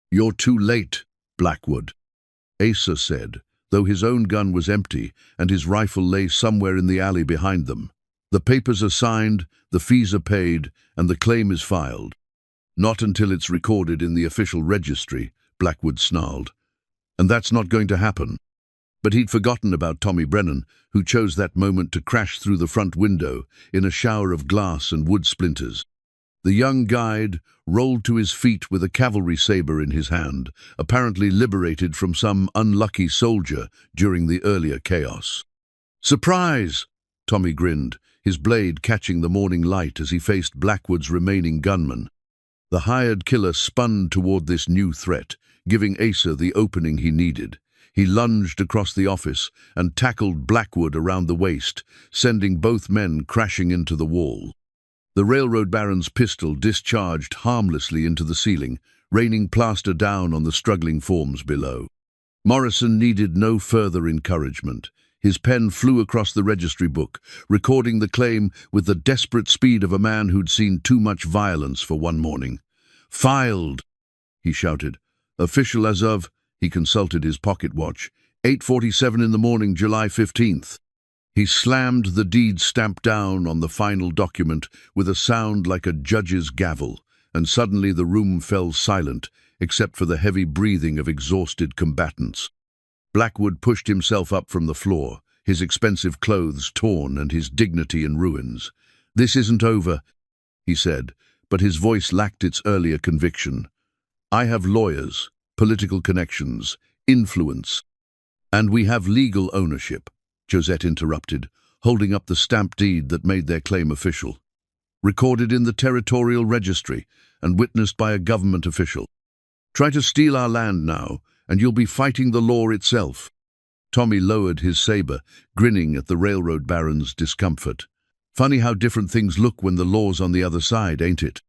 A: "You're too late, Blackwood," Asa said, though his own gun was empty and his rifle lay somewhere in the alley behind them. "The papers are signed, the fees are paid, and the claim is filed." "Not until it's recorded in the official registry," Blackwood snarled. "And that's not going to happen." But he'd forgotten about Tommy Brennan, who chose that moment to crash through the front window in a shower of glass and wood splinters. The young guide rolled to his feet with a cavalry saber in his hand, apparently liberated from some unlucky soldier during the earlier chaos. "Surprise!" Tommy grinned, his blade catching the morning light as he faced Blackwood's remaining gunman. The hired killer spun toward this new threat, giving Asa the opening he needed. He lunged across the office and tackled Blackwood around the waist, sending both men crashing into the wall. The railroad baron's pistol discharged harmlessly into the ceiling, raining plaster down on the struggling forms below. Morrison needed no further encouragement. His pen flew across the registry book, recording the claim with the desperate speed of a man who'd seen too much violence for one morning. "Filed!" he shouted. "Official as of—" he consulted his pocket watch. 8:47 in the morning, July 15th. He slammed the deed stamp down on the final document with a sound like a judge's gavel, and suddenly the room fell silent, except for the heavy breathing of exhausted combatants. Blackwood pushed himself up from the floor, his expensive clothes torn and his dignity in ruins. "This isn't over," he said, but his voice lacked its earlier conviction. "I have lawyers, political connections, influence, and we have legal ownership," Josette interrupted, holding up the stamp deed that made their claim official. "Recorded in the territorial registry and witnessed by a government official. Try to steal our land now, and you'll be fighting the law itself." Tommy lowered his saber, grinning at the railroad baron's discomfort. "Funny how different things look when the law's on the other side, ain't it?"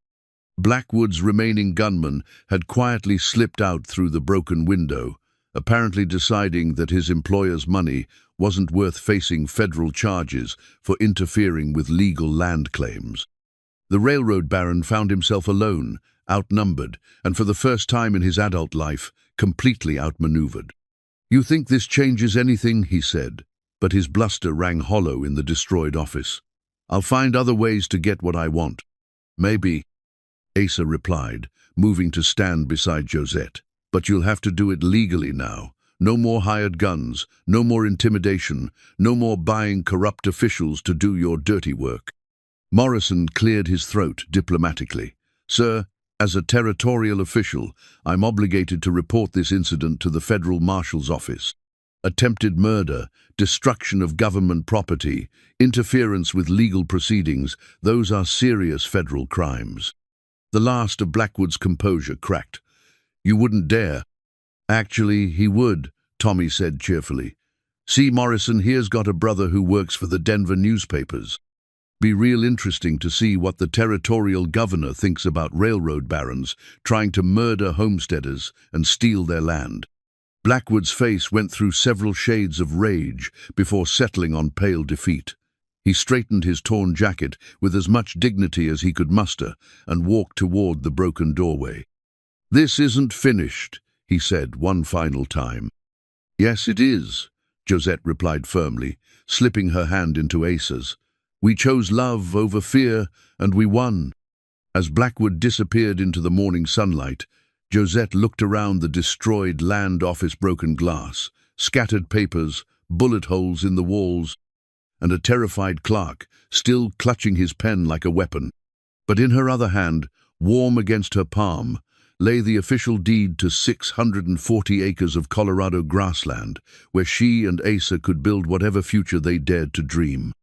A: Blackwood's remaining gunman had quietly slipped out through the broken window, apparently deciding that his employer's money wasn't worth facing federal charges for interfering with legal land claims. The railroad baron found himself alone, outnumbered, and for the first time in his adult life, completely outmaneuvered. "You think this changes anything?" he said, but his bluster rang hollow in the destroyed office. "I'll find other ways to get what I want." "Maybe," Asa replied, moving to stand beside Josette. "But you'll have to do it legally now. No more hired guns, no more intimidation, no more buying corrupt officials to do your dirty work." Morrison cleared his throat diplomatically. "Sir, as a territorial official, I'm obligated to report this incident to the federal marshal's office. Attempted murder, destruction of government property, interference with legal proceedings, those are serious federal crimes." The last of Blackwood's composure cracked. "You wouldn't dare." "Actually, he would," Tommy said cheerfully. "See, Morrison here's got a brother who works for the Denver newspapers. Be real interesting to see what the territorial governor thinks about railroad barons trying to murder homesteaders and steal their land." Blackwood's face went through several shades of rage before settling on pale defeat. He straightened his torn jacket with as much dignity as he could muster and walked toward the broken doorway. "This isn't finished," he said one final time. "Yes, it is," Josette replied firmly, slipping her hand into Asa's. "We chose love over fear, and we won." As Blackwood disappeared into the morning sunlight, Josette looked around the destroyed land office, broken glass, scattered papers, bullet holes in the walls, and a terrified clerk, still clutching his pen like a weapon. But in her other hand, warm against her palm, lay the official deed to 640 acres of Colorado grassland, where she and Asa could build whatever future they dared to dream.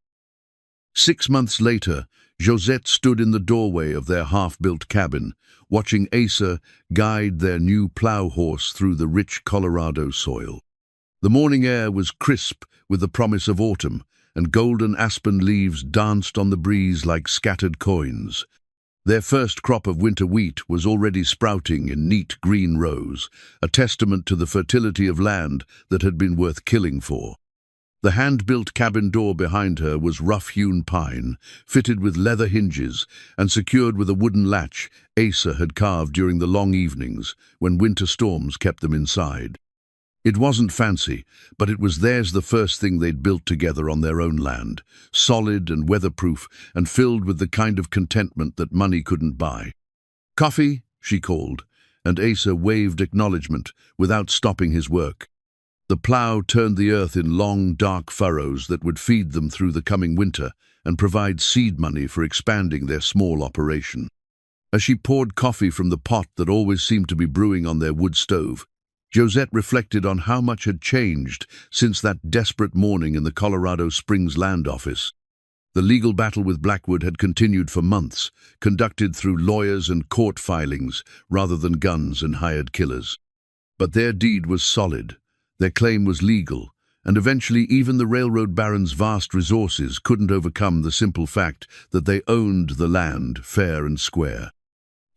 A: 6 months later, Josette stood in the doorway of their half-built cabin, watching Asa guide their new plow horse through the rich Colorado soil. The morning air was crisp with the promise of autumn, and golden aspen leaves danced on the breeze like scattered coins. Their first crop of winter wheat was already sprouting in neat green rows, a testament to the fertility of land that had been worth killing for. The hand-built cabin door behind her was rough-hewn pine, fitted with leather hinges and secured with a wooden latch Asa had carved during the long evenings when winter storms kept them inside. It wasn't fancy, but it was theirs, the first thing they'd built together on their own land, solid and weatherproof and filled with the kind of contentment that money couldn't buy. "Coffee?" she called, and Asa waved acknowledgement without stopping his work. The plow turned the earth in long, dark furrows that would feed them through the coming winter and provide seed money for expanding their small operation. As she poured coffee from the pot that always seemed to be brewing on their wood stove, Josette reflected on how much had changed since that desperate morning in the Colorado Springs land office. The legal battle with Blackwood had continued for months, conducted through lawyers and court filings rather than guns and hired killers. But their deed was solid. Their claim was legal, and eventually even the railroad baron's vast resources couldn't overcome the simple fact that they owned the land fair and square.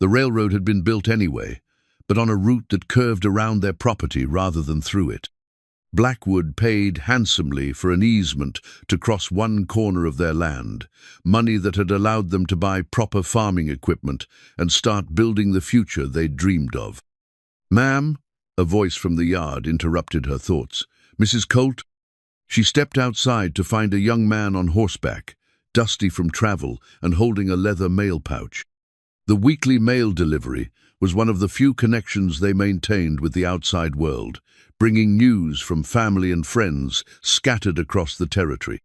A: The railroad had been built anyway, but on a route that curved around their property rather than through it. Blackwood paid handsomely for an easement to cross one corner of their land, money that had allowed them to buy proper farming equipment and start building the future they'd dreamed of. "Ma'am?" A voice from the yard interrupted her thoughts. "Mrs. Colt?" She stepped outside to find a young man on horseback, dusty from travel and holding a leather mail pouch. The weekly mail delivery was one of the few connections they maintained with the outside world, bringing news from family and friends scattered across the territory.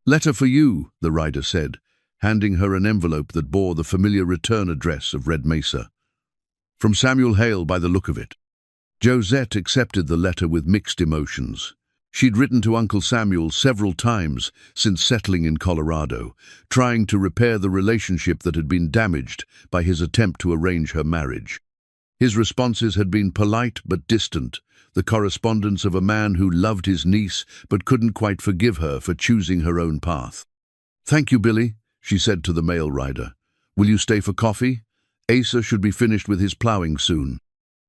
A: "Letter for you," the rider said, handing her an envelope that bore the familiar return address of Red Mesa. "From Samuel Hale by the look of it." Josette accepted the letter with mixed emotions. She'd written to Uncle Samuel several times since settling in Colorado, trying to repair the relationship that had been damaged by his attempt to arrange her marriage. His responses had been polite but distant, the correspondence of a man who loved his niece but couldn't quite forgive her for choosing her own path. "Thank you, Billy," she said to the mail rider. "Will you stay for coffee? Asa should be finished with his plowing soon."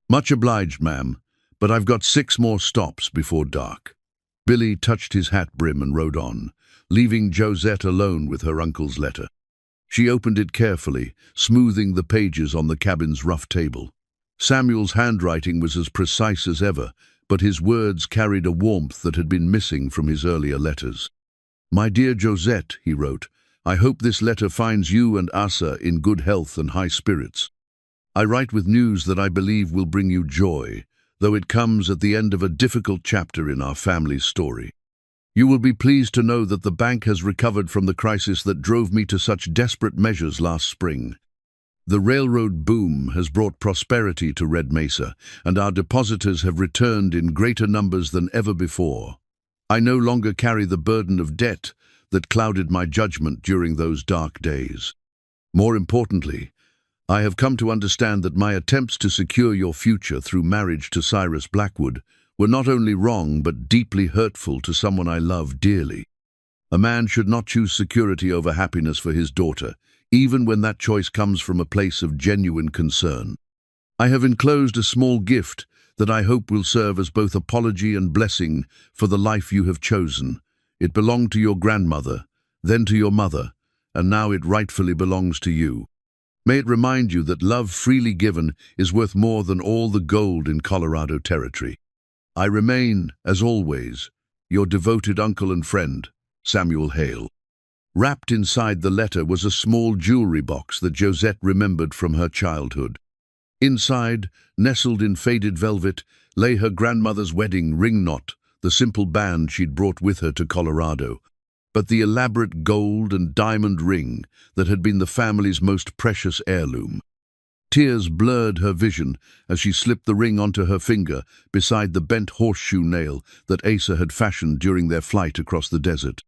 A: "Much obliged, ma'am, but I've got 6 more stops before dark." Billy touched his hat brim and rode on, leaving Josette alone with her uncle's letter. She opened it carefully, smoothing the pages on the cabin's rough table. Samuel's handwriting was as precise as ever, but his words carried a warmth that had been missing from his earlier letters. "My dear Josette," he wrote, "I hope this letter finds you and Asa in good health and high spirits. I write with news that I believe will bring you joy, though it comes at the end of a difficult chapter in our family's story. You will be pleased to know that the bank has recovered from the crisis that drove me to such desperate measures last spring. The railroad boom has brought prosperity to Red Mesa, and our depositors have returned in greater numbers than ever before. I no longer carry the burden of debt that clouded my judgment during those dark days. More importantly, I have come to understand that my attempts to secure your future through marriage to Cyrus Blackwood were not only wrong but deeply hurtful to someone I love dearly. A man should not choose security over happiness for his daughter, even when that choice comes from a place of genuine concern. I have enclosed a small gift that I hope will serve as both apology and blessing for the life you have chosen. It belonged to your grandmother, then to your mother, and now it rightfully belongs to you. May it remind you that love freely given is worth more than all the gold in Colorado territory. I remain, as always, your devoted uncle and friend, Samuel Hale. Wrapped inside the letter was a small jewelry box that Josette remembered from her childhood. Inside, nestled in faded velvet, lay her grandmother's wedding ring knot, the simple band she'd brought with her to Colorado. But the elaborate gold and diamond ring that had been the family's most precious heirloom. Tears blurred her vision as she slipped the ring onto her finger beside the bent horseshoe nail that Asa had fashioned during their flight across the desert.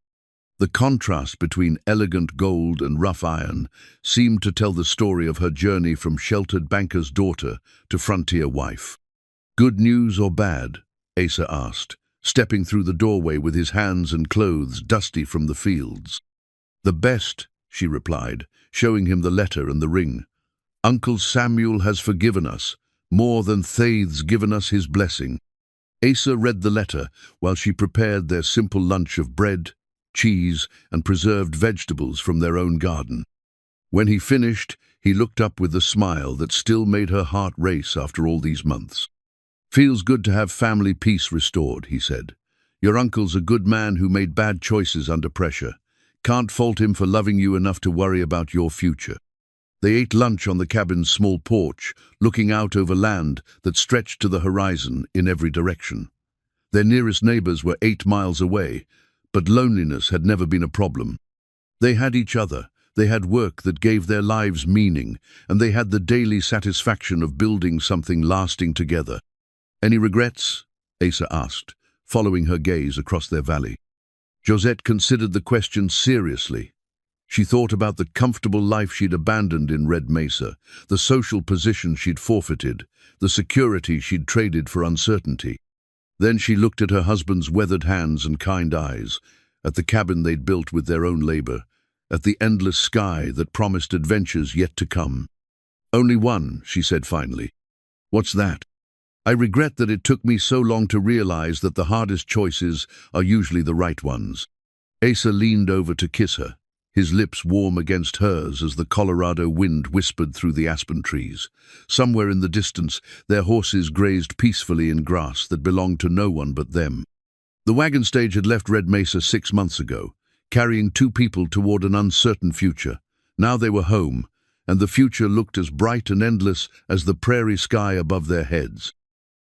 A: The contrast between elegant gold and rough iron seemed to tell the story of her journey from sheltered banker's daughter to frontier wife. "Good news or bad?" Asa asked, stepping through the doorway with his hands and clothes dusty from the fields. "The best," she replied, showing him the letter and the ring. "Uncle Samuel has forgiven us, more than Thaith's given us his blessing." Asa read the letter while she prepared their simple lunch of bread, cheese, and preserved vegetables from their own garden. When he finished, he looked up with a smile that still made her heart race after all these months. "Feels good to have family peace restored," he said. "Your uncle's a good man who made bad choices under pressure. Can't fault him for loving you enough to worry about your future." They ate lunch on the cabin's small porch, looking out over land that stretched to the horizon in every direction. Their nearest neighbors were 8 miles away, but loneliness had never been a problem. They had each other, they had work that gave their lives meaning, and they had the daily satisfaction of building something lasting together. "Any regrets?" Asa asked, following her gaze across their valley. Josette considered the question seriously. She thought about the comfortable life she'd abandoned in Red Mesa, the social position she'd forfeited, the security she'd traded for uncertainty. Then she looked at her husband's weathered hands and kind eyes, at the cabin they'd built with their own labor, at the endless sky that promised adventures yet to come. "Only one," she said finally. "What's that?" "I regret that it took me so long to realize that the hardest choices are usually the right ones." Asa leaned over to kiss her, his lips warm against hers as the Colorado wind whispered through the aspen trees. Somewhere in the distance, their horses grazed peacefully in grass that belonged to no one but them. The wagon stage had left Red Mesa 6 months ago, carrying 2 people toward an uncertain future. Now they were home, and the future looked as bright and endless as the prairie sky above their heads.